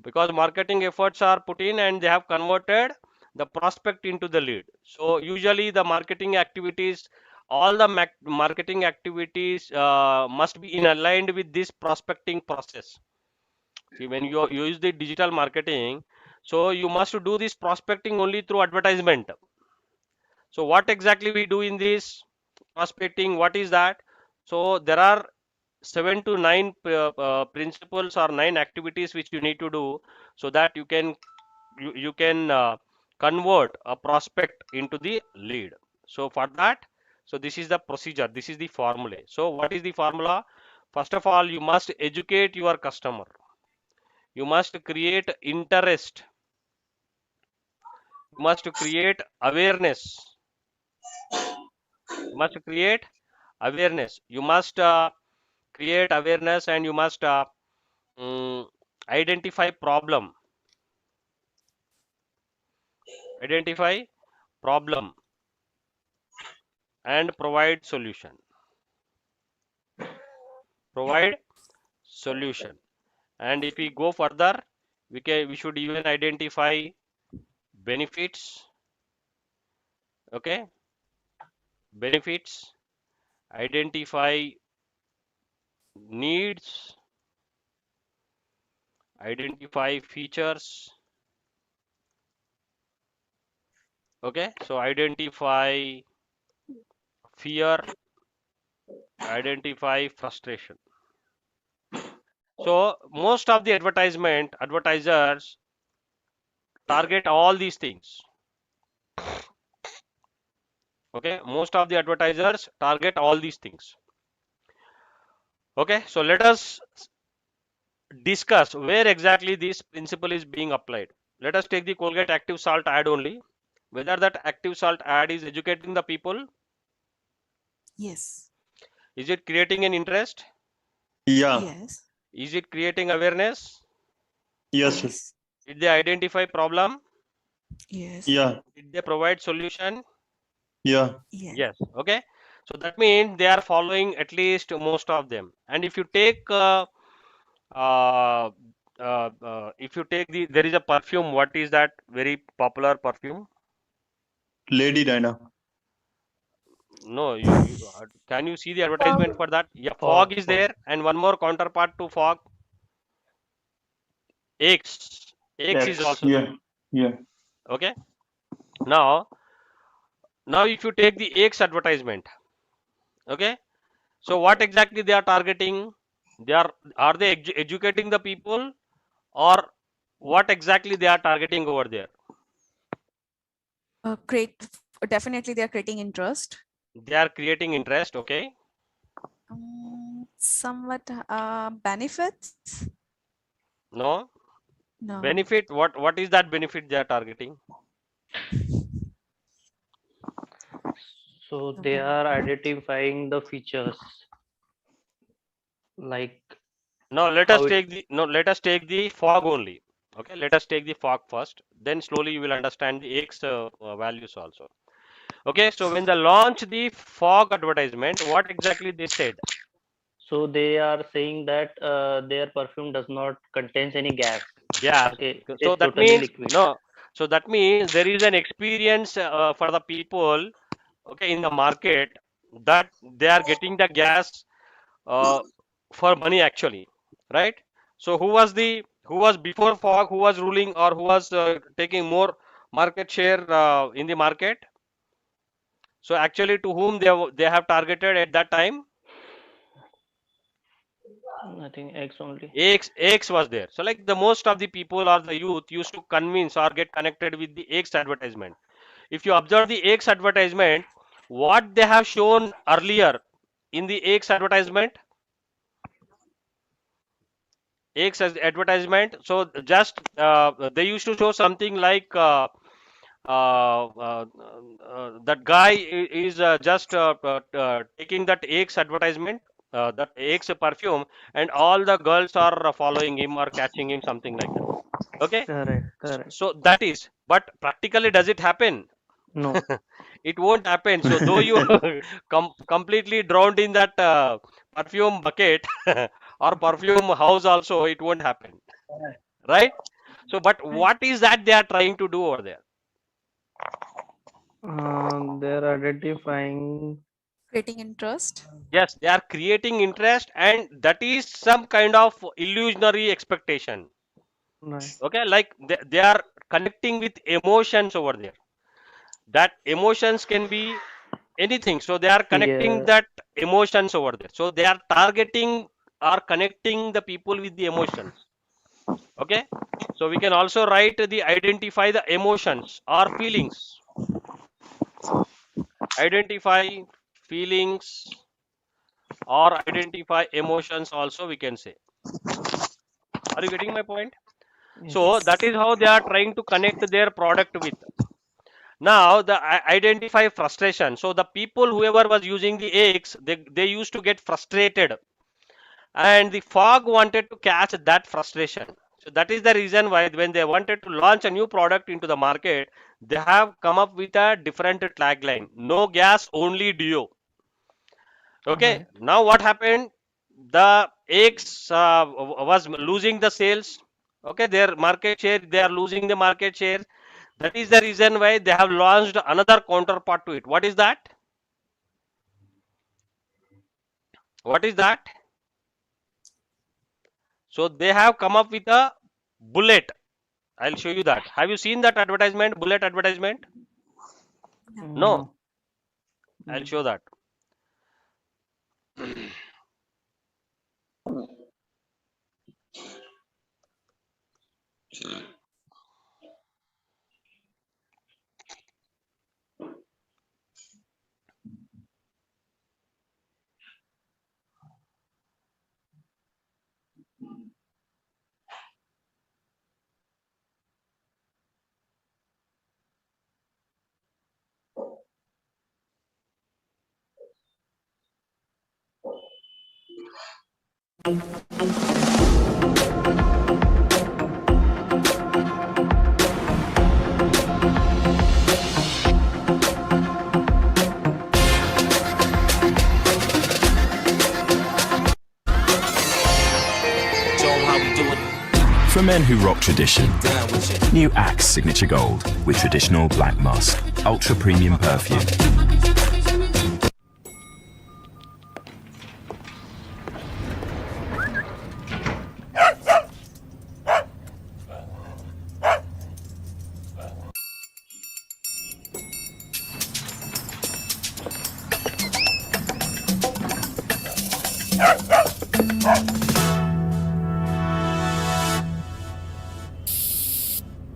Because marketing efforts are put in and they have converted the prospect into the lead. So usually the marketing activities, all the marketing activities must be in aligned with this prospecting process. See, when you use the digital marketing, so you must do this prospecting only through advertisement. So what exactly we do in this prospecting? What is that? So there are 7 to 9 principles or 9 activities which you need to do so that you can convert a prospect into the lead. So for that, so this is the procedure, this is the formula. So what is the formula? First of all, you must educate your customer, you must create interest, you must create awareness, you must create awareness, you must create awareness, and you must mm, identify problem, identify problem and provide solution, provide solution. And if we go further, we should even identify benefits. Okay, benefits, identify needs, identify features. Okay, so identify fear, identify frustration. So most of the advertisers target all these things. Okay, most of the advertisers target all these things. Okay, so let us discuss where exactly this principle is being applied. Let us take the Colgate Active Salt ad only. Whether that Active Salt ad is educating the people, Yes. is it creating an interest, Yeah. Yes. is it creating awareness, Yes. Sir. Yes. did they identify problem, Yes. Yeah. did they provide solution? Yeah. Yes. Yes. Okay, so that means they are following at least most of them. And if you take uh, if you take there is a perfume, what is that very popular perfume? Lady Diana. No, you can you see the advertisement for that? Yeah, fog is there, and one more counterpart to fog, Axe. Axe is X. also there. Yeah. Yeah. Okay. Now, if you take the Axe advertisement, okay. So what exactly they are targeting? They are they educating the people, or what exactly they are targeting over there? Create, definitely they are creating interest. They are creating interest. Okay. Somewhat benefits. No. No. Benefit. What is that benefit they are targeting? So The they are benefit. identifying the features like Now let us how it. take the let us take the fog only. Okay, let us take the fog first. Then slowly you will understand the X values also. Okay, so when they launch the fog advertisement, what exactly they said? So they are saying that their perfume does not contains any gas. Gas. Okay, it So is that totally means liquid. no. So that means there is an experience for the people. Okay, in the market that they are getting the gas uh, for money actually, right? So who was before fog, who was ruling, or who was taking more market share in the market? So actually to whom they have targeted at that time? I think X only. X was there. So like the most of the people or the youth used to convince or get connected with the X advertisement. If you observe the X advertisement, what they have shown earlier in the X advertisement, X as advertisement. So just they used to show something like that guy is just taking that X advertisement, that X perfume, and all the girls are following him or catching him, something like that. Okay, Correct, Correct. So that is, but practically does it happen? No. It won't happen. So though you completely drowned in that perfume bucket or perfume house also, it won't happen, right? So, but what is that they are trying to do over there? They're identifying. Creating interest. Yes, they are creating interest, and that is some kind of illusionary expectation. Right. Okay, like they are connecting with emotions over there. That emotions can be anything. So they are connecting Fear. that emotions over there. So they are targeting or connecting the people with the emotions. Okay, so we can also write the identify the emotions or feelings. Identify feelings or identify emotions also we can say. Are you getting my point? So that is how they are trying to connect their product with. Now the identify frustration. So the people whoever was using the eggs, they used to get frustrated, and the fog wanted to catch that frustration. So that is the reason why when they wanted to launch a new product into the market, they have come up with a different tagline: no gas, only Dio. Okay, Right. now what happened? The eggs was losing the sales. Okay, their market share, they are losing the market share. That is the reason why they have launched another counterpart to it. What is that? What is that? So they have come up with a bullet. I'll show you that. Have you seen that advertisement, bullet advertisement? No, I'll No. show that. For men who rock tradition, new Axe Signature Gold with traditional black musk, ultra premium perfume.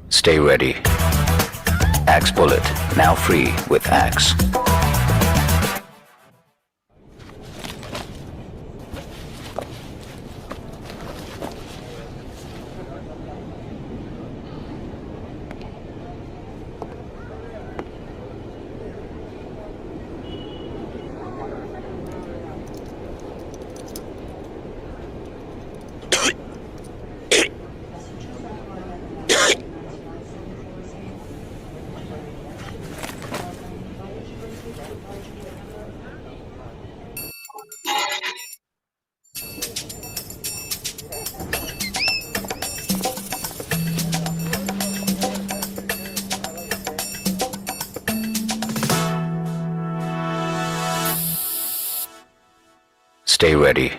Stay ready. Axe Bullet, now free with Axe. Stay ready.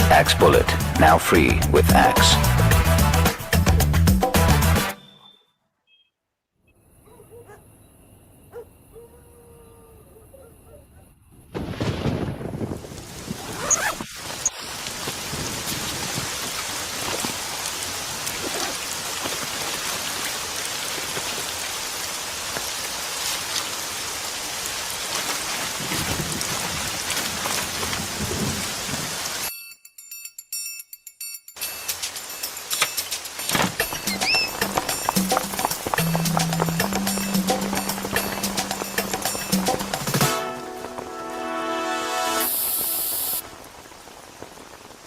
Axe Bullet, now free with Axe.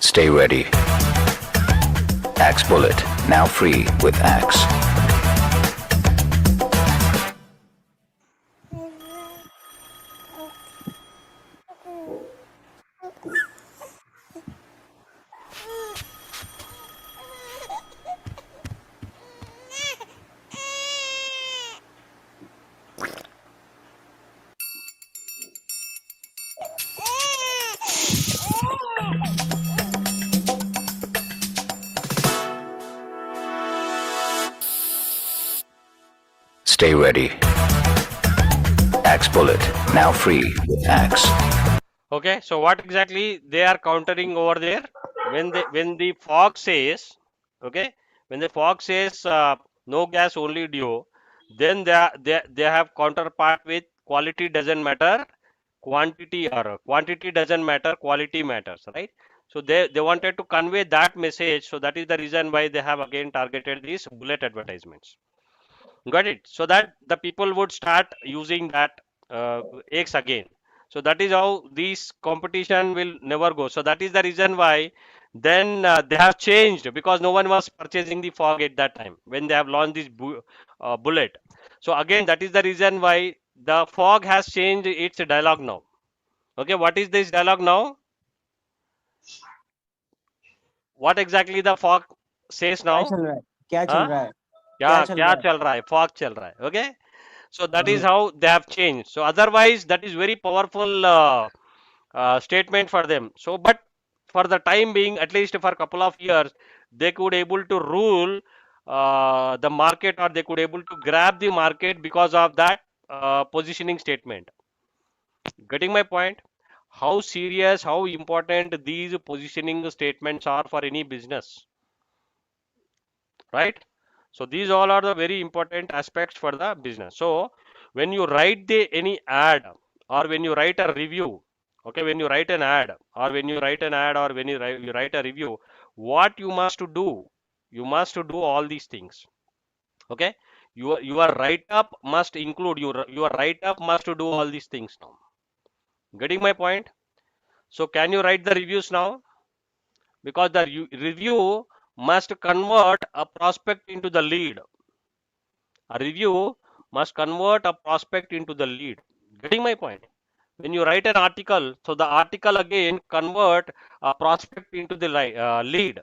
Stay ready. Axe Bullet, now free with Axe. Stay ready. Axe Bullet, now free with Axe. Okay, so what exactly they are countering over there? When the fog says, okay, when the fog says no gas, only dew, then they have counterpart with quality doesn't matter, quantity doesn't matter, quality matters, right? So they wanted to convey that message. So that is the reason why they have again targeted these bullet advertisements. Got it? So that the people would start using that eggs again. So that is how this competition will never go. So that is the reason why then they have changed, because no one was purchasing the fog at that time when they have launched this bullet. So again, that is the reason why the fog has changed its dialogue now. Okay, what is this dialogue now? What exactly the fog says क्या now? चल रहा है क्या Huh? चल रहा है क्या चल क्या रहा है? चल रहा है? Fog चल रहा है. Okay. So that is ji how they have changed. So otherwise, that is very powerful statement for them. So, but for the time being, at least for a couple of years, they could able to rule the market, or they could able to grab the market because of that positioning statement. Getting my point? How serious, how important these positioning statements are for any business, right? So these all are the very important aspects for the business. So when you write the any ad, or when you write a review, okay, when you write an ad, or when you write an ad, or when you write a review, what you must do? You must do all these things. Okay, your write up must include your write up must do all these things now. Getting my point? So can you write the reviews now? Because the review must convert a prospect into the lead. A review must convert a prospect into the lead. Getting my point? When you write an article, so the article again convert a prospect into the lead.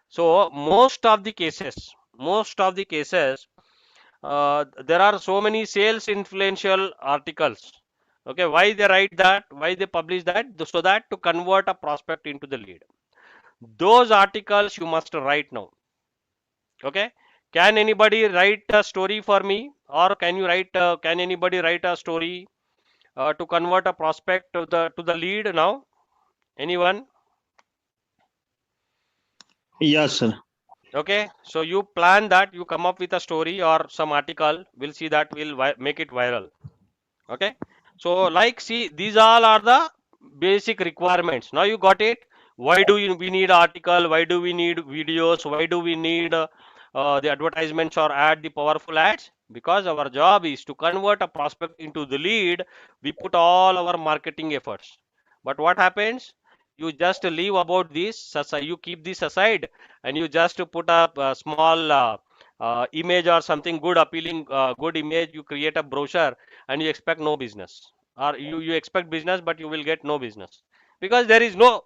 So most of the cases, there are so many sales influential articles. Okay, why they write that? Why they publish that? So that to convert a prospect into the lead. Those articles you must write now. Okay, can anybody write a story for me, or can you write? Can anybody write a story to convert a prospect to the lead now? Anyone? Yes, sir. Okay, so you plan that, you come up with a story or some article. We'll see that we'll make it viral. Okay, so like, see, these all are the basic requirements. Now you got it. Why do we need article? Why do we need videos? Why do we need the advertisements or add the powerful ads? Because our job is to convert a prospect into the lead. We put all our marketing efforts. But what happens? You just leave about this, you keep this aside, and you just put up a small image or something good, appealing, good image. You create a brochure and you expect no business, or you expect business, but you will get no business, because there is no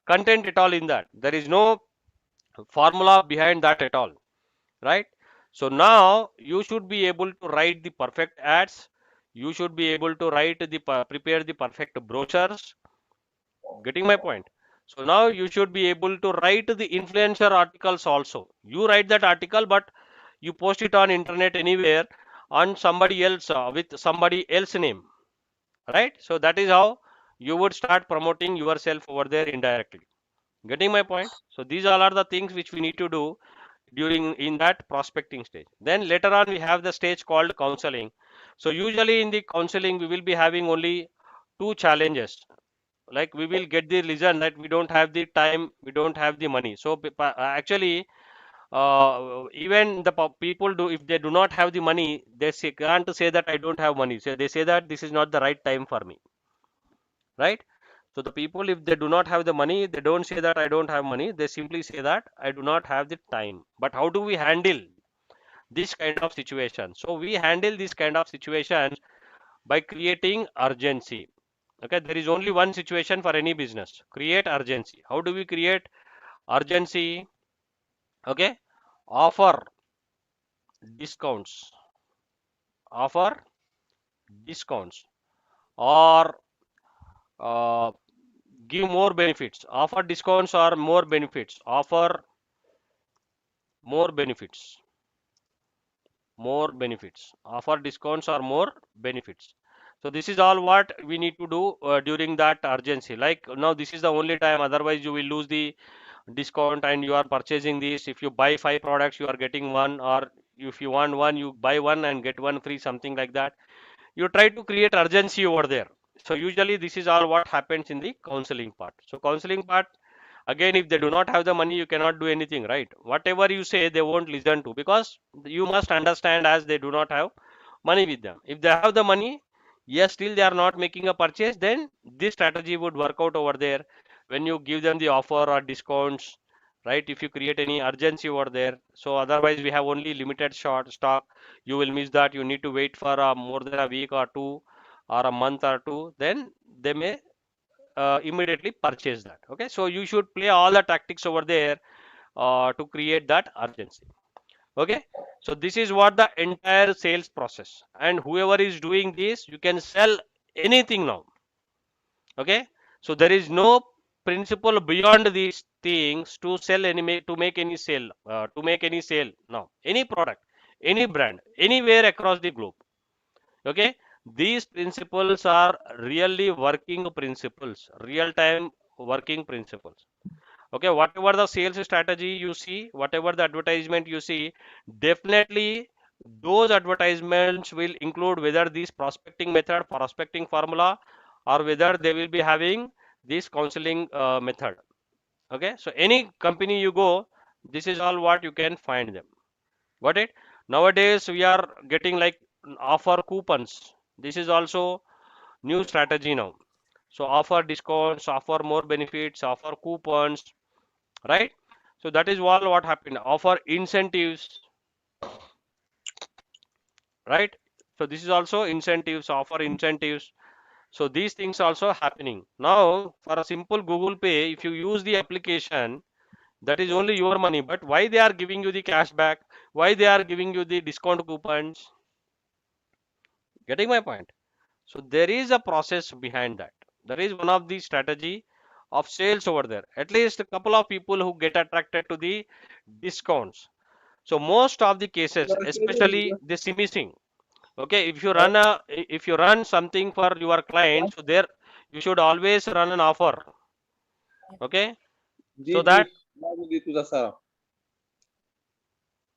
content at all in that. There is no formula behind that at all, right? So now you should be able to write the perfect ads. You should be able to write the prepare the perfect brochures. Getting my point? So now you should be able to write the influencer articles also. You write that article, but you post it on internet anywhere on somebody else with somebody else name, right? So that is how you would start promoting yourself over there indirectly. Getting my point? So these all are the things which we need to do during in that prospecting stage. Then later on we have the stage called counseling. So usually in the counseling we will be having only two challenges. Like, we will get the reason that we don't have the time, we don't have the money. So actually even the people do, if they do not have the money, they can't say that I don't have money. So they say that this is not the right time for me, right? So the people, if they do not have the money, they don't say that I don't have money. They simply say that I do not have the time. But how do we handle this kind of situation? So we handle this kind of situations by creating urgency. Okay, there is only one situation for any business: create urgency. How do we create urgency? Okay, offer discounts, offer discounts, or uh, give more benefits. Offer discounts or more benefits. Offer more benefits. More benefits. Offer discounts or more benefits. So this is all what we need to do during that urgency. Like now, this is the only time. Otherwise, you will lose the discount and you are purchasing this. If you buy 5 products, you are getting one, or if you want one, you buy one and get one free, something like that. You try to create urgency over there. So usually this is all what happens in the counseling part. So counseling part, again, if they do not have the money, you cannot do anything, right? Whatever you say, they won't listen to, because you must understand, as they do not have money with them. If they have the money, yes, still they are not making a purchase, then this strategy would work out over there. When you give them the offer or discounts, right? If you create any urgency over there, so otherwise we have only limited short stock, you will miss that. You need to wait for more than a week or two, or a month or two, then they may immediately purchase that. Okay, so you should play all the tactics over there to create that urgency. Okay, so this is what the entire sales process, and whoever is doing this, you can sell anything now. Okay, so there is no principle beyond these things to sell any, to make any sale, now, any product, any brand, anywhere across the globe. Okay, these principles are really working principles, real time working principles. Okay, whatever the sales strategy you see, whatever the advertisement you see, definitely those advertisements will include whether this prospecting method, prospecting formula, or whether they will be having this counseling method. Okay, so any company you go, this is all what you can find them. Got it? Nowadays we are getting like offer coupons. This is also new strategy now. So offer discounts, offer more benefits, offer coupons, right? So that is all what happened. Offer incentives, right? So this is also incentives, offer incentives. So these things also happening. Now for a simple Google Pay, if you use the application, that is only your money. But why they are giving you the cashback? Why they are giving you the discount coupons? Getting my point? So there is a process behind that. There is one of the strategy of sales over there. At least a couple of people who get attracted to the discounts. So most of the cases, especially this missing. Okay, if you run something for your client, so there you should always run an offer. Okay, so that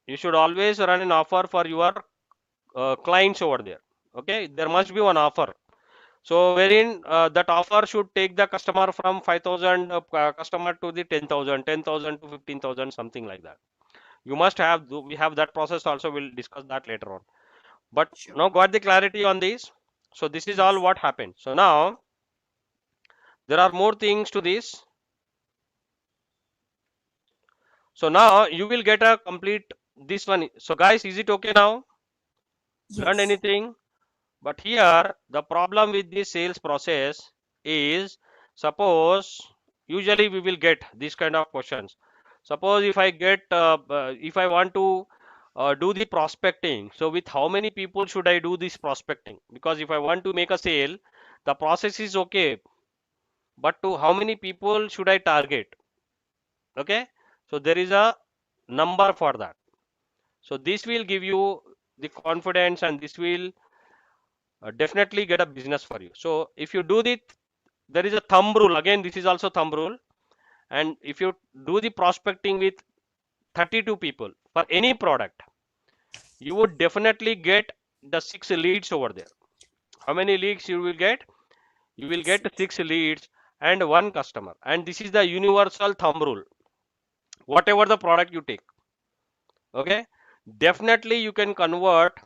you should always run an offer for your clients over there. Okay, there must be one offer. So wherein that offer should take the customer from 5,000 customer to the 10,000, 10,000 to 15,000, something like that. You must have, we have that process also. We'll discuss that later on. But Sure. now got the clarity on this. So this is all what happened. So now there are more things to this. So now you will get a complete this one. So guys, is it okay now? Learned Yes. anything? But here the problem with this sales process is, suppose usually we will get this kind of questions. Suppose if I get if I want to do the prospecting, so with how many people should I do this prospecting? Because if I want to make a sale, the process is okay, but to how many people should I target? Okay, so there is a number for that. So this will give you the confidence, and this will definitely get a business for you. So if you do the, there is a thumb rule. Again, this is also thumb rule. And if you do the prospecting with 32 people for any product, you would definitely get the 6 leads over there. How many leads you will get? You will get 6 leads and 1 customer. And this is the universal thumb rule. Whatever the product you take, okay, definitely you can convert.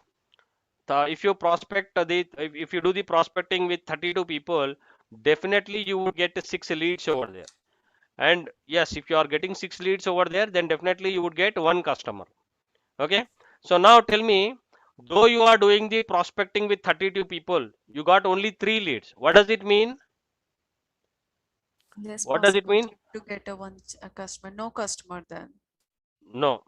If you prospect if you do the prospecting with 32 people, definitely you would get 6 leads over there. And yes, if you are getting 6 leads over there, then definitely you would get one customer. Okay. So now tell me, though you are doing the prospecting with 32 people, you got only 3 leads. What does it mean? Less What does it mean? possibility to get a customer, no customer then. No.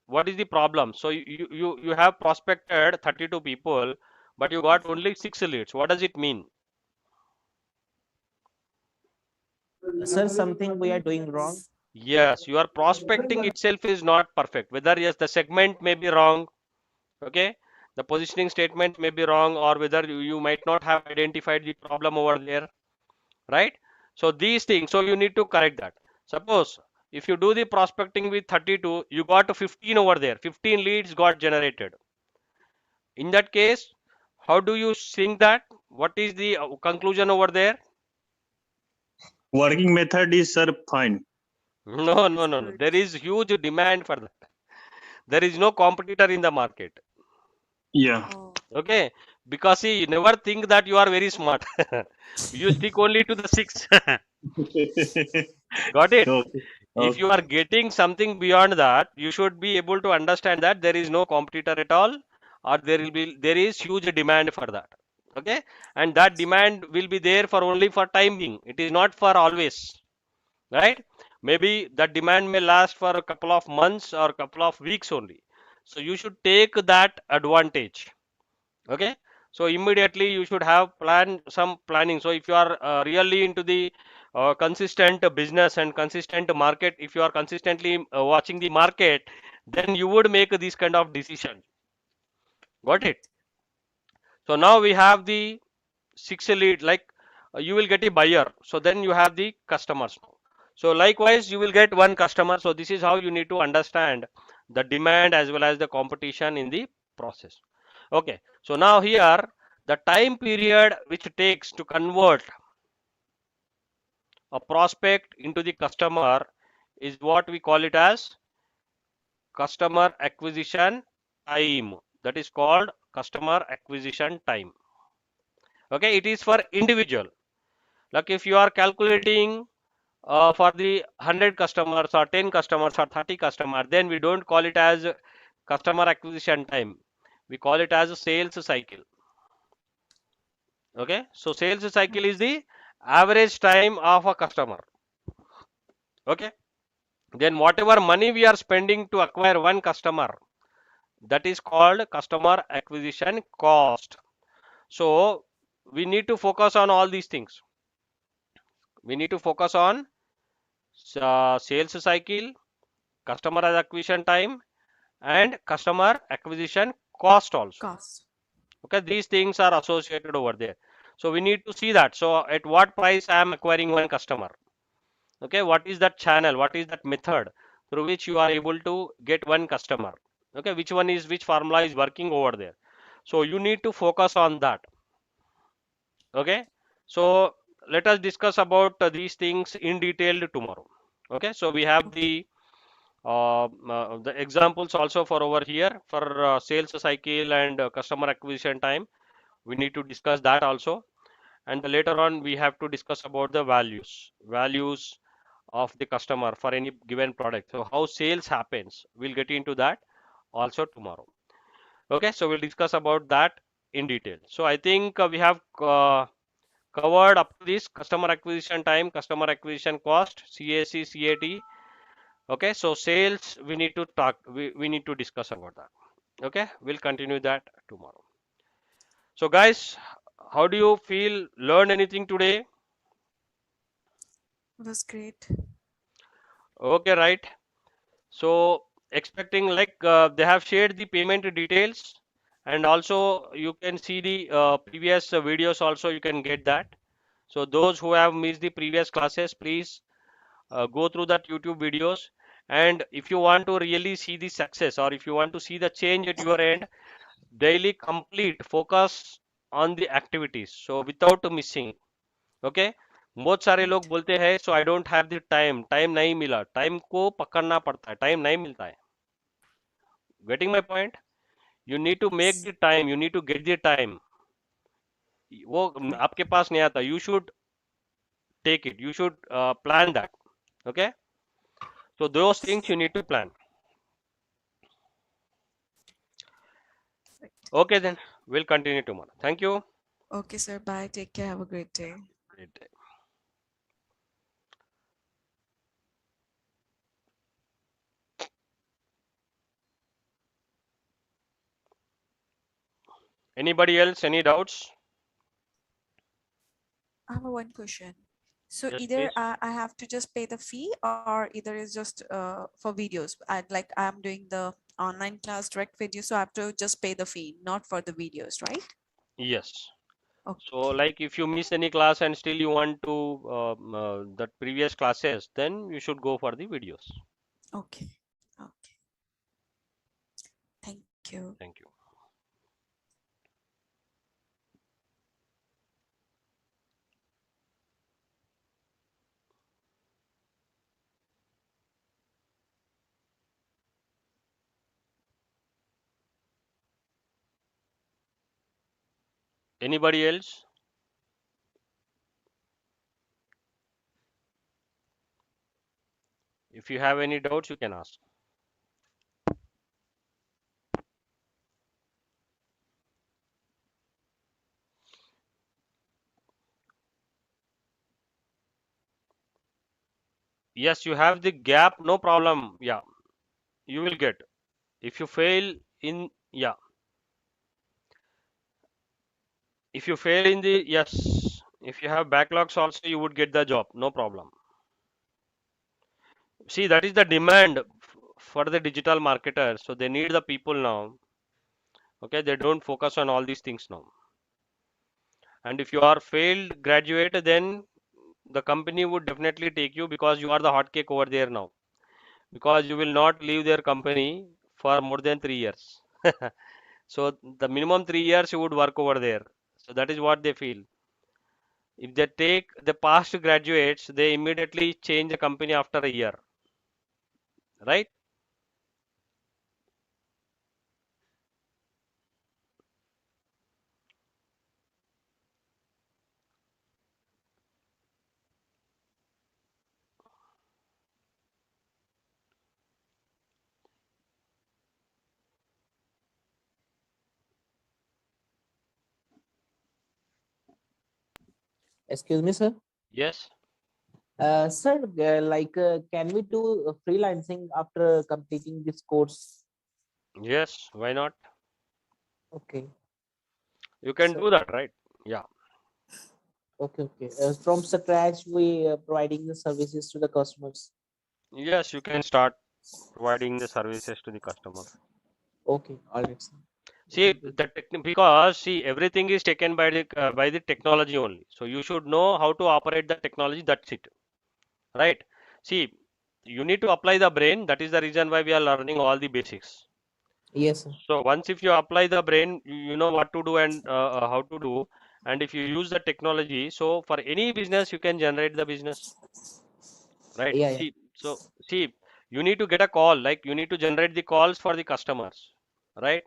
What is the problem? So you have prospected 32 people, but you got only 6 leads. What does it mean? Sir, something we are doing wrong. Yes, your prospecting itself is not perfect. Whether yes, the segment may be wrong, okay, the positioning statement may be wrong, or whether you might not have identified the problem over there, right? So these things, so you need to correct that. Suppose if you do the prospecting with 32, you got 15 over there, 15 leads got generated. In that case, how do you think that? What is the conclusion over there? Working method is, sir, fine. No. There is huge demand for that. There is no competitor in the market. Yeah. Oh, Okay, because see, you never think that you are very smart. You stick only to the 6. Got it? Okay. If you are getting something beyond that, you should be able to understand that there is no competitor at all, or there is huge demand for that. Okay, and that demand will be there for only for time being. It is not for always, right? Maybe that demand may last for a couple of months or a couple of weeks only. So you should take that advantage. Okay, so immediately you should have some planning. So if you are really into the consistent business and consistent market, if you are consistently watching the market, then you would make this kind of decision. Got it? So now we have the 6 lead, like you will get a buyer, so then you have the customers now. So likewise you will get one customer. So this is how you need to understand the demand as well as the competition in the process. Okay, so now here the time period which it takes to convert a prospect into the customer is what we call it as customer acquisition time. That is called customer acquisition time. Okay, it is for individual. Like if you are calculating for the 100 customers or 10 customers or 30 customers, then we don't call it as customer acquisition time. We call it as a sales cycle. Okay, so sales cycle is the average time of a customer. Okay, then whatever money we are spending to acquire one customer, that is called customer acquisition cost. So we need to focus on all these things. We need to focus on sales cycle, customer acquisition time, and customer acquisition cost also. cost. Okay, these things are associated over there. So we need to see that. So at what price I am acquiring one customer? Okay, what is that channel? What is that method through which you are able to get one customer? Okay, which formula is working over there? So you need to focus on that. Okay, so let us discuss about these things in detail tomorrow. Okay, so we have the examples also for over here for sales cycle and customer acquisition time. We need to discuss that also, and later on we have to discuss about the values of the customer for any given product. So how sales happens, we'll get into that also tomorrow. Okay, so we'll discuss about that in detail. So I think we have covered up to this customer acquisition time, customer acquisition cost, CAC, CAT. Okay, so sales we need to talk, we need to discuss about that. Okay, we'll continue that tomorrow. So guys, how do you feel? Learn anything today? It was great. Okay, right. So expecting like they have shared the payment details, and also you can see the previous videos also, you can get that. So those who have missed the previous classes, please go through that YouTube videos. And if you want to really see the success, or if you want to see the change at your end, daily complete focus on the activities, so without missing. Okay, बहुत सारे लोग बोलते हैं so I don't have the time नहीं मिला, time को पकड़ना पड़ता है, टाइम नहीं मिलता है. Getting my point? You need to make the time, you need to get the time. वो आपके पास नहीं आता. You should take it. You should plan that. Okay. So those things you need to plan. Okay, then we'll continue tomorrow. Thank you. Okay, sir. Bye. Take care. Have a great day. Great day. Anybody else? Any doubts? I have one question. So Yes, either please. I have to just pay the fee, or either it's just for videos. I'm doing the online class direct video, so I have to just pay the fee, not for the videos, right? Yes. Okay. So like if you miss any class and still you want to the previous classes, then you should go for the videos. Okay. Okay. Thank you. Thank you. Anybody else? If you have any doubts, you can ask. Yes, you have the gap, no problem. Yeah, you will get. If you fail in, yeah, if you fail in the, yes, if you have backlogs also, you would get the job, no problem. See, that is the demand for the digital marketers. So they need the people now. Okay, they don't focus on all these things now. And if you are failed graduate, then the company would definitely take you because you are the hot cake over there now. Because you will not leave their company for more than 3 years. So the minimum 3 years you would work over there. So that is what they feel. If they take the past graduates, they immediately change the company after a year. Right? Excuse me, sir. Yes. Sir, can we do freelancing after completing this course? Yes. Why not? Okay. You can So, do that, right? Yeah. okay, okay. From scratch, we providing the services to the customers. Yes, you can start providing the services to the customer. Okay, all right, sir. See, because see everything is taken by the technology only. So you should know how to operate the technology. That's it, right? See, you need to apply the brain. That is the reason why we are learning all the basics. Yes, sir. So once if you apply the brain, you know what to do and how to do. And if you use the technology, so for any business you can generate the business, right? Yeah, yeah. See, so see, you need to get a call. Like you need to generate the calls for the customers, right?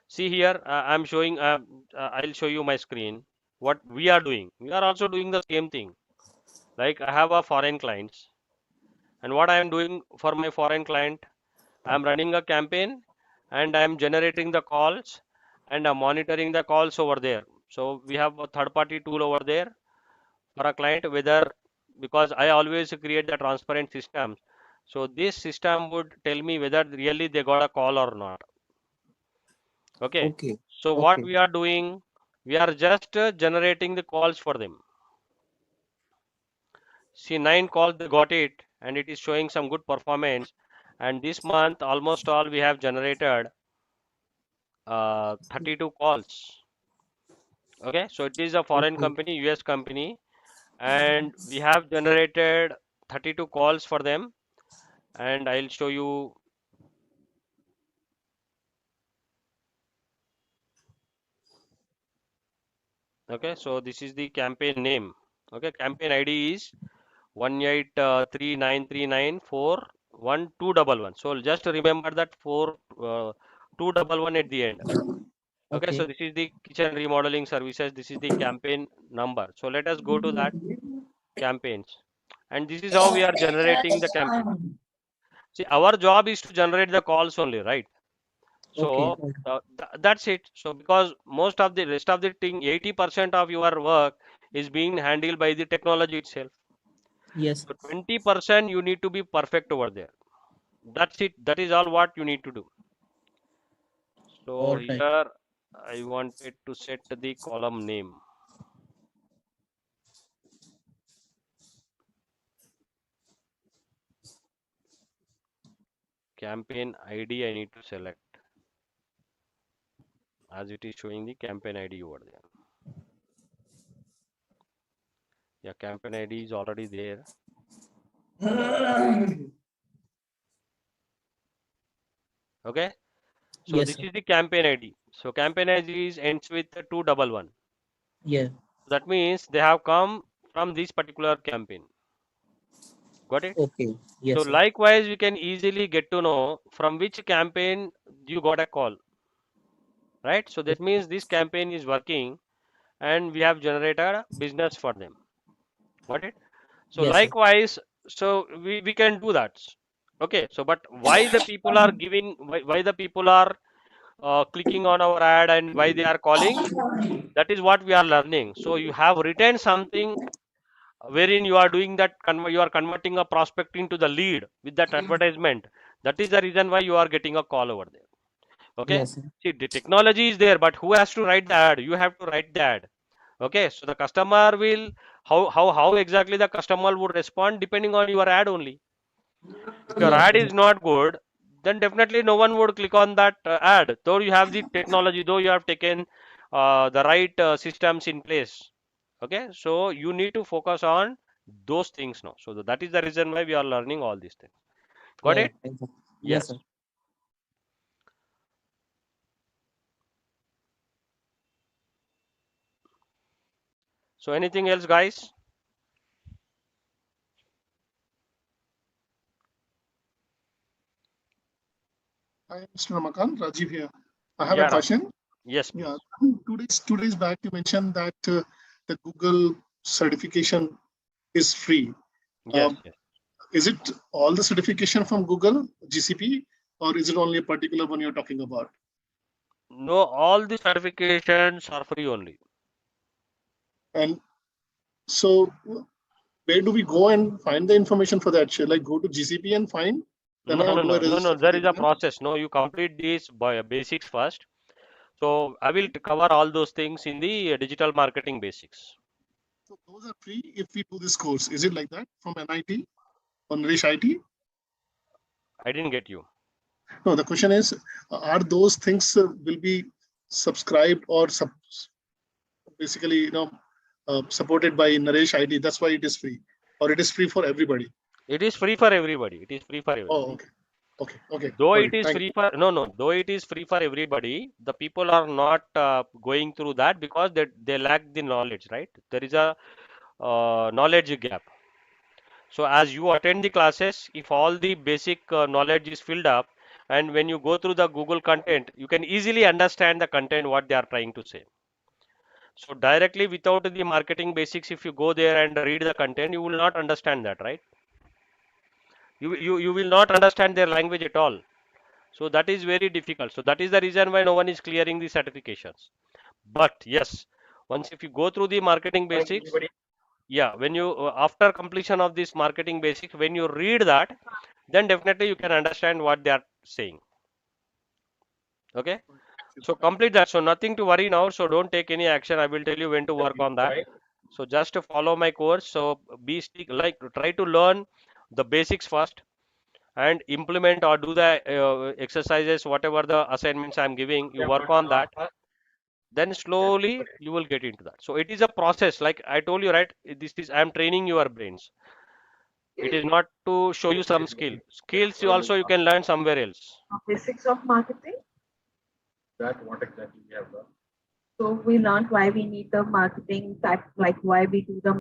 See here, I'm showing, I'll show you my screen. What we are doing, we are also doing the same thing. Like I have a foreign clients, and what I am doing for my foreign client, I'm running a campaign and I'm generating the calls and I'm monitoring the calls over there. So we have a third party tool over there for a client, whether because I always create the transparent systems. So this system would tell me whether really they got a call or not. Okay. Okay. So what Okay. we are doing, we are just generating the calls for them. See, 9 calls they got it, and it is showing some good performance. And this month, almost all we have generated 32 calls. Okay, so it is a foreign Okay. company, US company, and we have generated 32 calls for them. And I'll show you. Okay, so this is the campaign name. Okay, campaign ID is 18393941211. So just remember that 211 at the end. Okay, so Okay. this is the kitchen remodeling services. This is the campaign number. So let us go to that campaigns. And this is how we are generating the campaign. See, our job is to generate the calls only, right? Okay. So that's it. So because most of the rest of the thing, 80% of your work is being handled by the technology itself. Yes. So 20% you need to be perfect over there. That's it. That is all what you need to do. So All right. here I wanted to set the column name. Campaign ID I need to select as it is showing the campaign ID over there. Yeah, campaign ID is already there. Okay. So Yes, this sir. is the campaign ID. So campaign ID is ends with 211. Yeah. That means they have come from this particular campaign. Got it? Okay. So Yes, sir. likewise, we can easily get to know from which campaign you got a call, right? So that means this campaign is working and we have generated a business for them. Got it? So Yes, sir. likewise, so we can do that. Okay. So but why the people are giving, why the people are clicking on our ad and why they are calling? That is what we are learning. So you have written something wherein you are doing that, you are converting a prospect into the lead with that advertisement. That is the reason why you are getting a call over there. Okay. Yes, sir. See, the technology is there, but who has to write the ad? You have to write the ad. Okay. So the customer will, how exactly the customer would respond depending on your ad only. If your Yeah. ad is not good, then definitely no one would click on that ad. Though you have the technology, though you have taken the right systems in place. Okay, so you need to focus on those things now. So that is the reason why we are learning all these things. Got Yeah. it? Exactly. Yes, Yes. sir. So anything else, guys? Hi, Mr. Ramakant, Rajiv here. I have a Yeah, question. yes, Yeah, please. 2 days back you mentioned that the Google certification is free. Yes, Um, yes. is it all the certification from Google GCP, or is it only a particular one you're talking about? No, all the certifications are free only. And so, where do we go and find the information for that? Shall I go to GCP and find? Then No, how no, do I no, no, no. register for There the is a exam? process. No, you complete these basics first. So I will cover all those things in the digital marketing basics. So those are free if we do this course. Is it like that from NIT or Naresh IT? I didn't get you. No, the question is, are those things will be subscribed or basically, supported by Naresh ID? That's why it is free, or it is free for everybody. It is free for everybody. It is free for Oh, everybody. okay, okay, Though got it it. is Thank free for though it is free for everybody, the people are not going through that because they lack the knowledge, right? There is a knowledge gap. So as you attend the classes, if all the basic knowledge is filled up, and when you go through the Google content, you can easily understand the content what they are trying to say. So directly without the marketing basics, if you go there and read the content, you will not understand that, right? You will not understand their language at all. So that is very difficult. So that is the reason why no one is clearing the certifications. But yes, once if you go through the marketing basics, yeah, when you after completion of this marketing basics, when you read that, then definitely you can understand what they are saying. Okay, so complete that. So nothing to worry now. So don't take any action. I will tell you when to work on that. So just to follow my course. So be stick like try to learn the basics first and implement or do the exercises, whatever the assignments I'm giving. You work on that. Then slowly you will get into that. So it is a process. Like I told you, right? This is I'm training your brains. It is not to show you some skill. Skills you also you can learn somewhere else. Basics of marketing. So we learned why we need the marketing type, like why we do the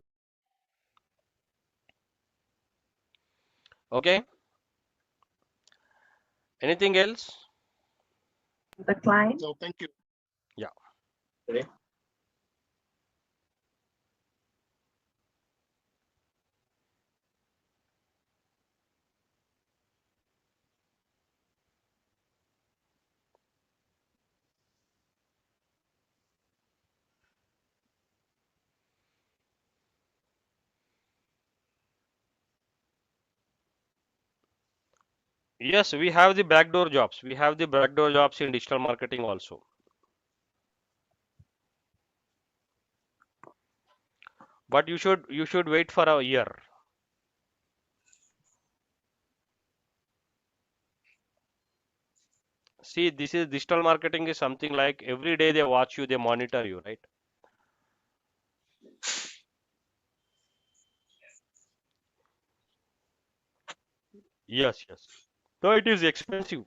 Okay. Anything else? client. No, thank you. Yeah. Okay. Yes, we have the backdoor jobs. We have the backdoor jobs in digital marketing also. But you should wait for a year. See, this is digital marketing is something like every day they watch you, they monitor you, right? Yes, yes. So it is expensive.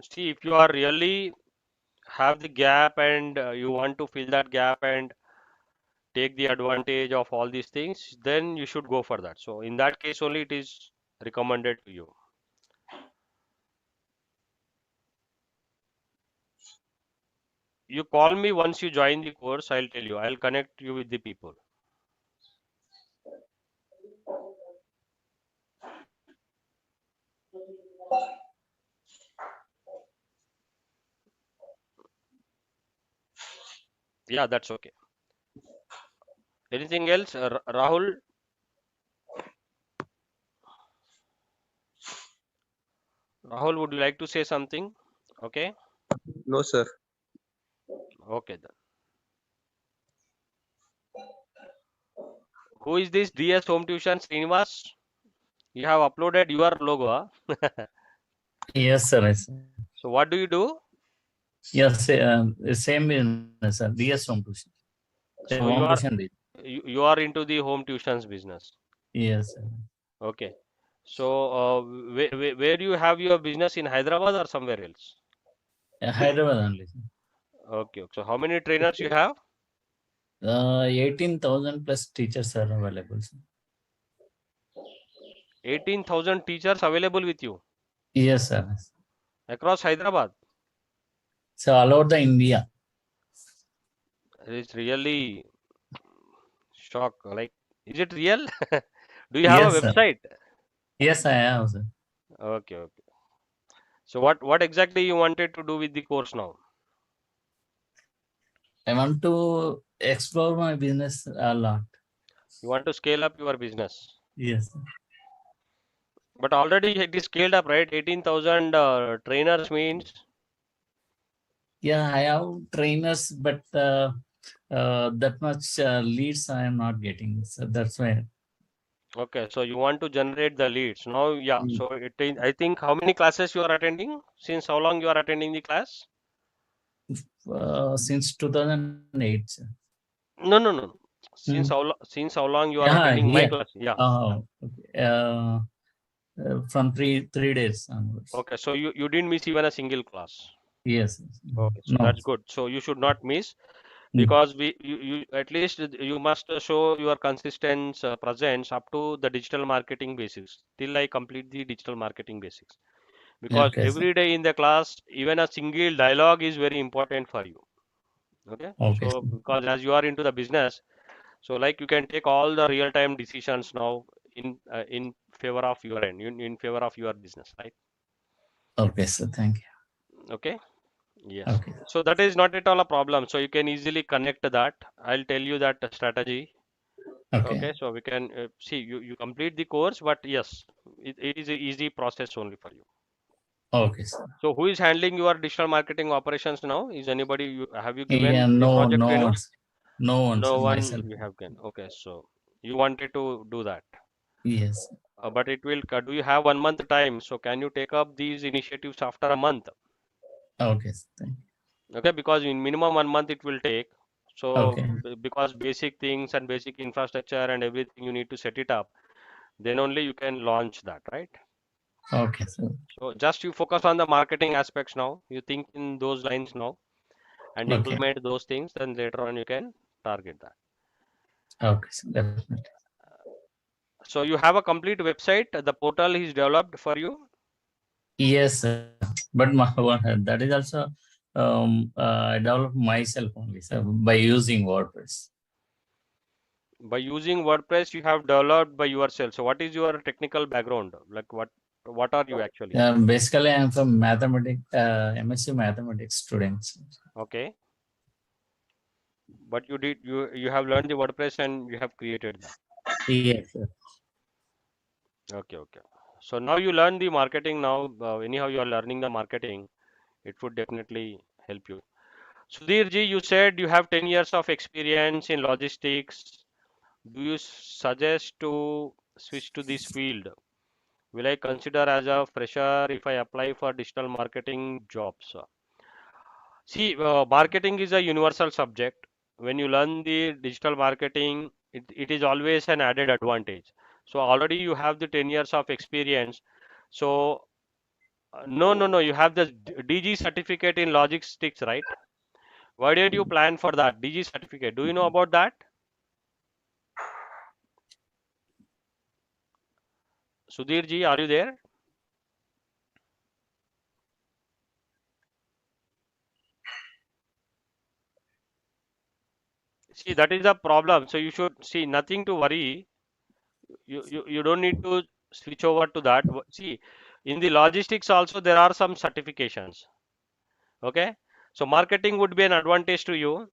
See, if you are really have the gap and you want to fill that gap and take the advantage of all these things, then you should go for that. So in that case only it is recommended to you. You call me once you join the course, I'll tell you. I'll connect you with the people. Yeah, that's okay. Anything else? Rahul? Rahul, would you like to say something? Okay. No, sir. Okay then. Who is this DS Home Tuition Srinivas? You have uploaded your logo, huh? Yes, sir. Yes. So what do you do? Yes, same business, sir. DS home tuition. So Home tuition business. you are into the home tuitions business. Yes, sir. Okay. So where you have your business in Hyderabad or somewhere else? Hyderabad only. Sir. Okay. So how many trainers you have? 18,000 plus teachers are available, sir. 18,000 teachers available with you Yes, sir. across Hyderabad. So all over the India. It's really shock. Like, is it real? Do you have Yes, a sir. website? Yes, I have, sir. Okay, okay. So what exactly you wanted to do with the course now? I want to explore my business a lot. You want to scale up your business. Yes, sir. But already it is scaled up, right? 18,000 trainers means. Yeah, I have trainers, but that much leads I am not getting. So that's why. Okay, so you want to generate the leads. Now, yeah. So I think how many classes you are attending? Since how long you are attending the class? Since 2008. Sir. No, no, no. Since how long you are Yeah, attending my here. class? Yeah. Oh, okay. From three days onwards. Okay, so you didn't miss even a single class. Yes. Okay, so that's good. So you should not miss, because you at least you must show your consistent presence up to the digital marketing basics till I complete the digital marketing basics, because Okay, every day in the class even a single dialogue is very important for you. Okay, Okay. so because as you are into the business, so like you can take all the real time decisions now in favor of your end, in favor of your business, right? Okay, sir. Thank you. Okay. Yes. Okay. So that is not at all a problem. So you can easily connect that. I'll tell you that strategy. Okay. So we can see you complete the course, but yes, it is an easy process only for you. Okay, sir. So who is handling your digital marketing operations now? Is anybody have you given Yeah, the no project to one. anyone? No one, No sir. one Myself. you have given. Okay, so you wanted to do that. Yes. But it will, do you have 1 month time? So can you take up these initiatives after a month? Okay, sir. Thank you. Okay, because in minimum 1 month it will take. So Okay. because basic things and basic infrastructure and everything you need to set it up, then only you can launch that, right? Okay. So just you focus on the marketing aspects now. You think in those lines now and Okay. implement those things. Then later on you can target that. Okay, sir, definitely. So you have a complete website. The portal is developed for you. Yes, sir. But that is also I developed myself only, sir, by using WordPress. By using WordPress, you have developed by yourself. So what is your technical background? Like what are you actually? Basically, I'm from mathematics, MSc mathematics students. Okay. But you have learned the WordPress and you have created that. Yes, sir. Okay, okay. So now you learn the marketing now. Anyhow, you are learning the marketing. It would definitely help you. Sudhir ji, you said you have 10 years of experience in logistics. Do you suggest to switch to this field? Will I consider as a fresher if I apply for digital marketing jobs? See, marketing is a universal subject. When you learn the digital marketing, it is always an added advantage. So already you have the 10 years of experience. So no, you have the DG certificate in logistics, right? Why didn't you plan for that DG certificate? Do you know about that? Sudhir ji, are you there? See, that is the problem. So you should see nothing to worry. You don't need to switch over to that. See, in the logistics also there are some certifications. Okay, so marketing would be an advantage to you,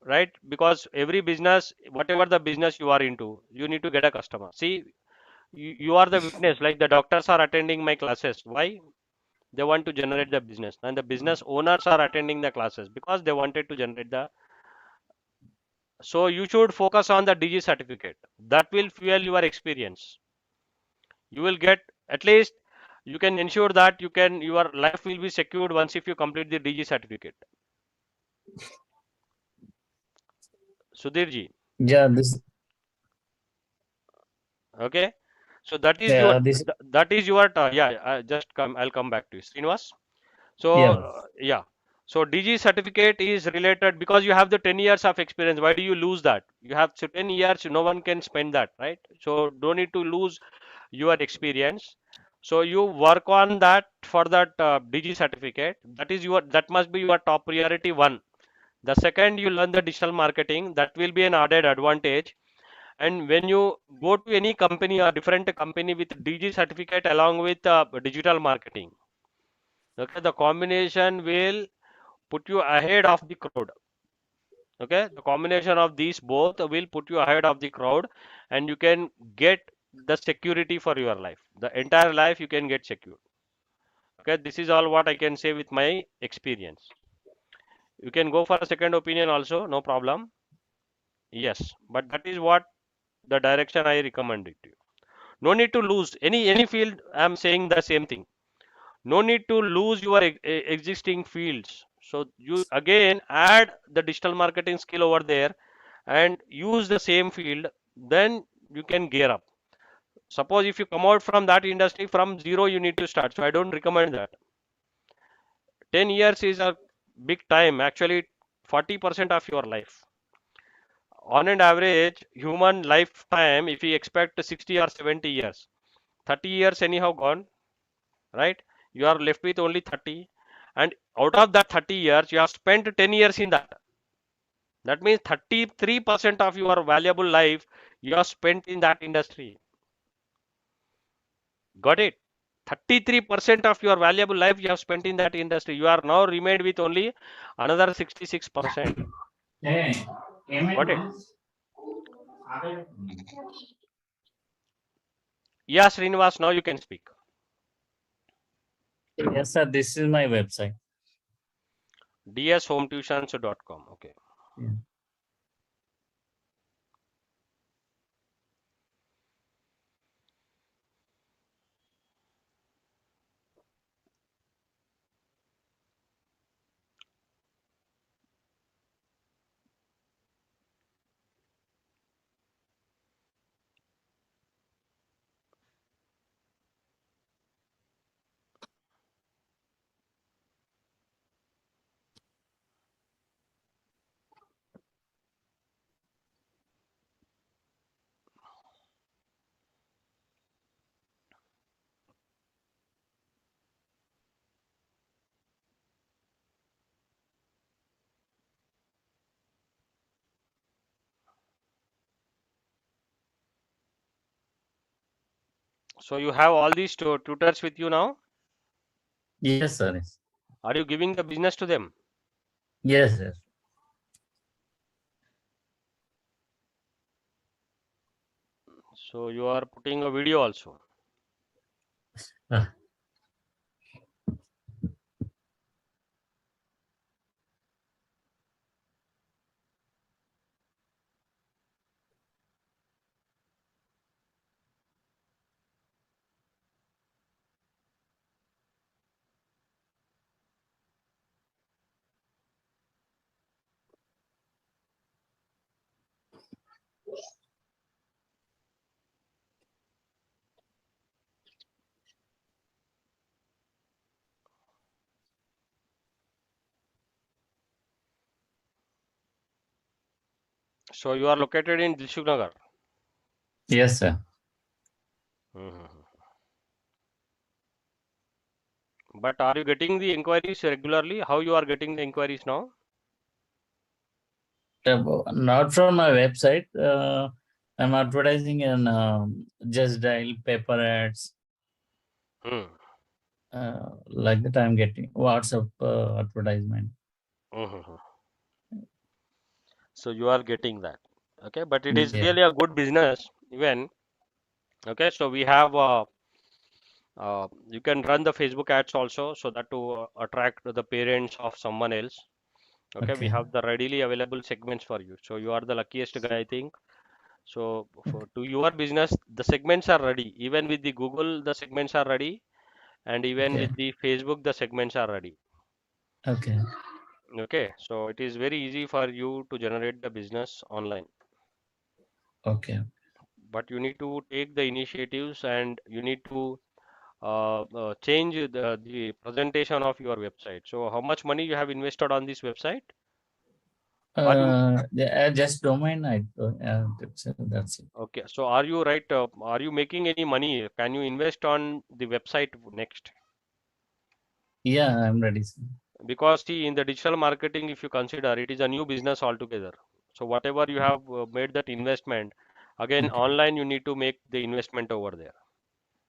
right? Because every business, whatever the business you are into, you need to get a customer. See, you are the witness. Like the doctors are attending my classes. Why? They want to generate the business, and the business owners are attending the classes because they wanted to generate the. So you should focus on the DG certificate. That will fuel your experience. You will get at least you can ensure that your life will be secured once if you complete the DG certificate. Sudhir ji. Yeah, this. Okay. So that is Yeah, this. yeah. I'll come back to you, Srinivas. So Yeah. yeah. So DG certificate is related because you have the 10 years of experience. Why do you lose that? You have 10 years. No one can spend that, right? So don't need to lose your experience. So you work on that for that DG certificate. That must be your top priority one. The second, you learn the digital marketing. That will be an added advantage. And when you go to any company or different company with DG certificate along with digital marketing, okay, the combination will put you ahead of the crowd. Okay, the combination of these both will put you ahead of the crowd, and you can get the security for your life. The entire life you can get secure. Okay, this is all what I can say with my experience. You can go for a second opinion also, no problem. Yes, but that is what the direction I recommend it to you. No need to lose any field. I'm saying the same thing. No need to lose your existing fields. So you again add the digital marketing skill over there and use the same field. Then you can gear up. Suppose if you come out from that industry from zero, you need to start. So I don't recommend that. 10 years is a big time. Actually, 40% of your life. On an average, human lifetime, if we expect 60 or 70 years, 30 years anyhow gone, right? You are left with only 30. And out of that 30 years, you have spent 10 years in that. That means 33% of your valuable life you have spent in that industry. Got it? 33% of your valuable life you have spent in that industry. You are now remained with only another 66%. Got it? Yeah, Srinivas, now you can speak. Yes, sir. This is my website. dshometuitions.com. Okay. Yeah. So you have all these tutors with you now. Yes, sir. Are you giving the business to them? Yes, sir. So you are putting a video also. Uh, So you are located in Dilshuk Nagar. Yes, sir. But are you getting the inquiries regularly? How you are getting the inquiries now? Not from my website. I'm advertising in Just Dial, paper ads. Like that, I'm getting WhatsApp advertisement. So you are getting that. Okay, but it is Yeah. really a good business even. Okay, so we have you can run the Facebook ads also, so that to attract the parents of someone else. Okay, we Okay. have the readily available segments for you. So you are the luckiest guy, I think. So for to your business, the segments are ready. Even with the Google, the segments are ready, and even Okay. with the Facebook, the segments are ready. Okay. Okay, so it is very easy for you to generate the business online. Okay. But you need to take the initiatives and you need to change the presentation of your website. So how much money you have invested on this website? Are you Just domain. That's it. okay? So are you right? Are you making any money? Can you invest on the website next? Yeah, I'm ready, sir. Because see, in the digital marketing, if you consider, it is a new business altogether. So whatever you have made that investment, again Okay. online you need to make the investment over there.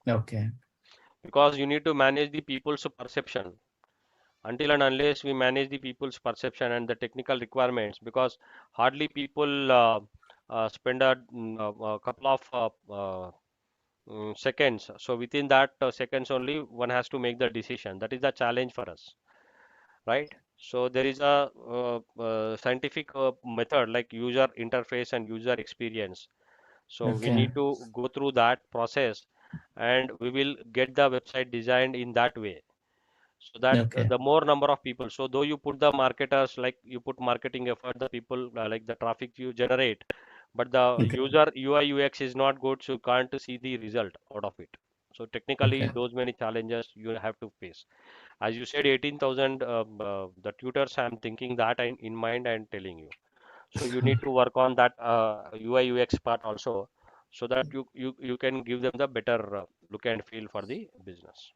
Okay. Because you need to manage the people's perception. Until and unless we manage the people's perception and the technical requirements, because hardly people spend a couple of seconds. So within that seconds only, one has to make the decision. That is the challenge for us, right? So there is a scientific method like user interface and user experience. So we Okay. need to go through that process, and we will get the website designed in that way, so that Okay. the more number of people, so though you put the marketers, like you put marketing effort, the people like the traffic you generate, but the Okay. user UI UX is not good, so you can't see the result out of it. So technically Okay. those many challenges you have to face. As you said, 18,000 the tutors, I'm thinking that in mind and telling you. So you need to work on that UI UX part also, so that you can give them the better look and feel for the business.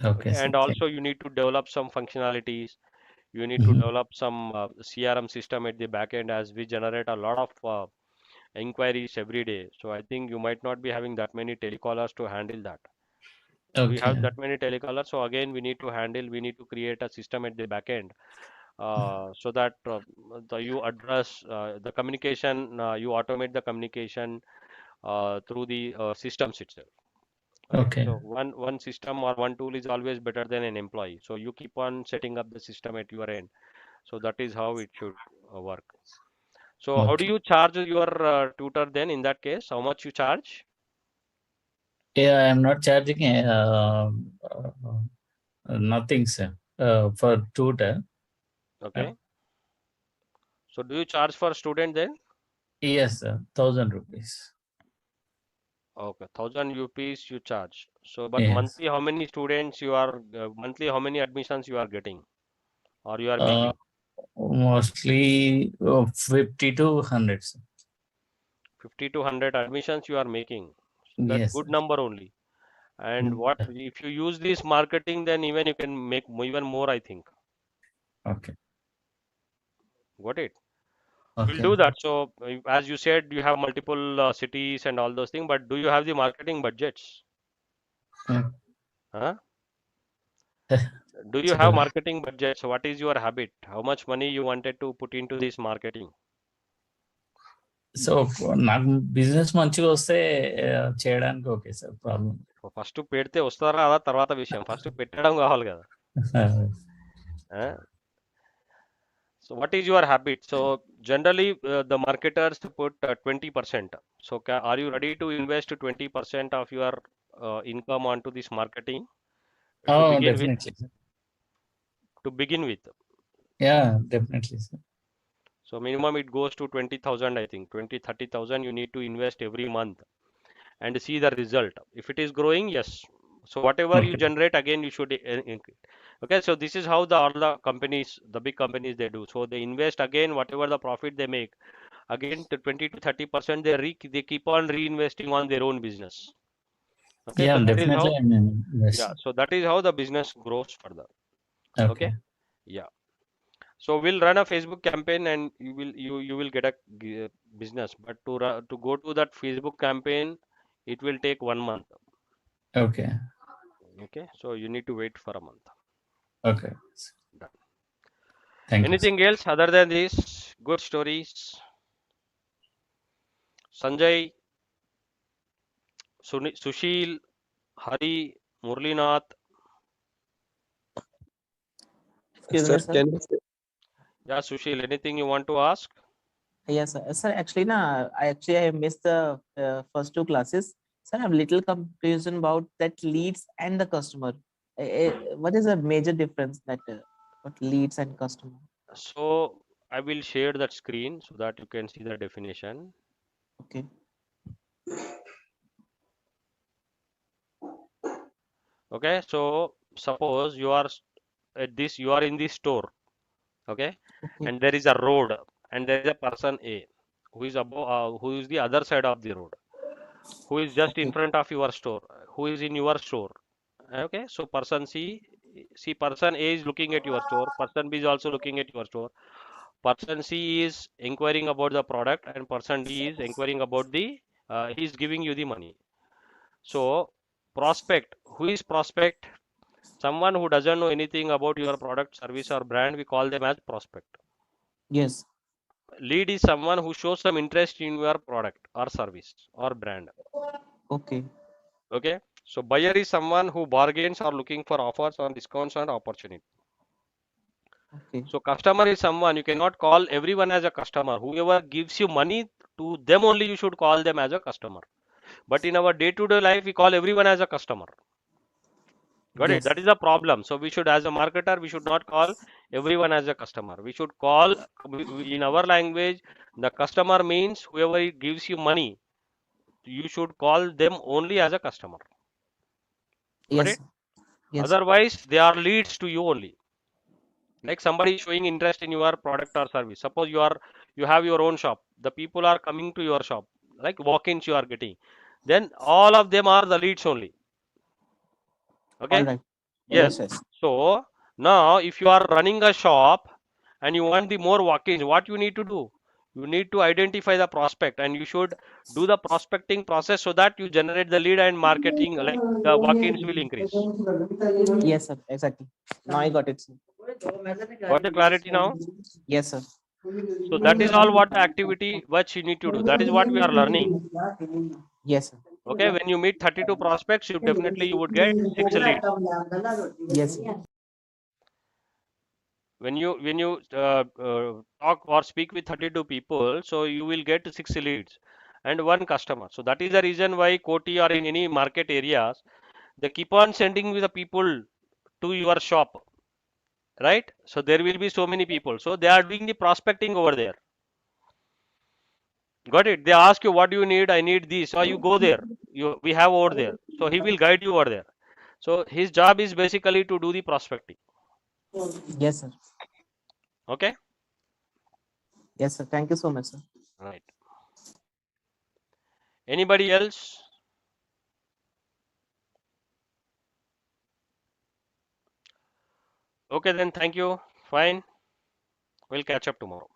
Okay, Okay, sir. and also you need to develop some functionalities. You need to Mhm. develop some CRM system at the back end, as we generate a lot of inquiries every day. So I think you might not be having that many telecallers to handle that. Do you have Okay. that many telecallers? So again, we need to handle, we need to create a system at the back end, so that you address the communication, you automate the communication through the systems itself. Right. Okay. So one system or one tool is always better than an employee. So you keep on setting up the system at your end. So that is how it should work. So how do Okay. you charge your tutor then in that case? How much you charge? Yeah, I'm not charging nothing, sir. For tutor. Okay. So do you charge for student then? Yes, sir. 1,000 rupees. Okay, 1,000 rupees you charge. So but Yes. monthly how many students you are monthly how many admissions you are getting or you are Uh, making? Mostly 50 to 100, sir. 50 to 100 admissions you are making. So that's Yes, good sir. number only. And what Yeah. if you use this marketing, then even you can make even more, I think. Okay. Got it? We'll Okay. do that. So, as you said, you have multiple cities and all those things, but do you have the marketing budgets? Yeah. Huh? Do you So, have marketing budget? So what is your habit? How much money you wanted to put into this marketing? So నాకు business మంచిగా వస్తే చేయడానికి okay sir problem. First పెడితే వస్తారా అదా తర్వాత విషయం. First పెట్టడం కావాలి కదా. So what is your habit? So generally the marketers put 20%. So are you ready to invest 20% of your income onto this marketing to begin with? Definitely sir. To begin with. Yeah, definitely sir. So minimum it goes to 20,000, I think 20-30,000 you need to invest every month and see the result. If it is growing, yes. So whatever you Okay. generate, again you should increase. Okay, so this is how all the companies, the big companies, they do. So they invest again whatever the profit they make, again to 20-30% they keep on reinvesting on their own business. Okay, Yeah, so that is how, definitely I mean, yes. yeah, so that is how the business grows further. Okay. Yeah. So we'll run a Facebook campaign and you will get a business, but to go to that Facebook campaign, it will take 1 month. Okay. Okay, so you need to wait for a month. Okay. Done. Thank you. Anything else other than this? Good stories. Sanjay, Sushil, Hari, Murlinath. Excuse Sir, me, sir. can you say? Yeah, Sushil, anything you want to ask? Yes, sir. Sir, actually, I missed the first two classes. Sir, I'm little confusion about that leads and the customer. What is the major difference that what leads and customer? So I will share that screen so that you can see the definition. Okay. Okay, so suppose you are at this, you are in this store. Okay, and there is a road and there is a person A who is above, who is the other side of the road, who is just in front of your store, who is in your store. Okay, so person person A is looking at your store, person B is also looking at your store, person C is inquiring about the product, and person D is inquiring about the he is giving you the money. So prospect, who is prospect? Someone who doesn't know anything about your product, service or brand, we call them as prospect. Yes. Lead is someone who shows some interest in your product or service or brand. Okay. Okay, so buyer is someone who bargains or looking for offers on discounts and opportunity. Okay. So customer is someone, you cannot call everyone as a customer. Whoever gives you money, to them only you should call them as a customer. But in our day-to-day life, we call everyone as a customer. Got it? Yes. That is the problem. So we should, as a marketer, we should not call everyone as a customer. We should call, in our language, the customer means whoever gives you money. You should call them only as a customer. Got Yes. it? Yes. Otherwise, they are leads to you only. Like somebody showing interest in your product or service. Suppose you have your own shop. The people are coming to your shop, like walk-ins you are getting. Then all of them are the leads only. Okay? All right. Yes. Yes. So now if you are running a shop and you want the more walk-ins, what you need to do? You need to identify the prospect and you should do the prospecting process so that you generate the lead and marketing, like the walk-ins will increase. Yes, sir. Exactly. Now I got it, sir. Got the clarity now? Yes, sir. So that is all what the activity which you need to do. That is what we are learning. Yes, sir. Okay, when you meet 32 prospects, you definitely you would get 6 leads. Yes. When you talk or speak with 32 people, so you will get 6 leads and 1 customer. So that is the reason why Koti or in any market areas, they keep on sending the people to your shop, right? So there will be so many people. So they are doing the prospecting over there. Got it? They ask you, what do you need? I need this. So you go there. We have over there. So he will guide you over there. So his job is basically to do the prospecting. Yes, sir. Okay? Yes, sir. Thank you so much, sir. Right. Anybody else? Okay, then thank you. Fine. We'll catch up tomorrow.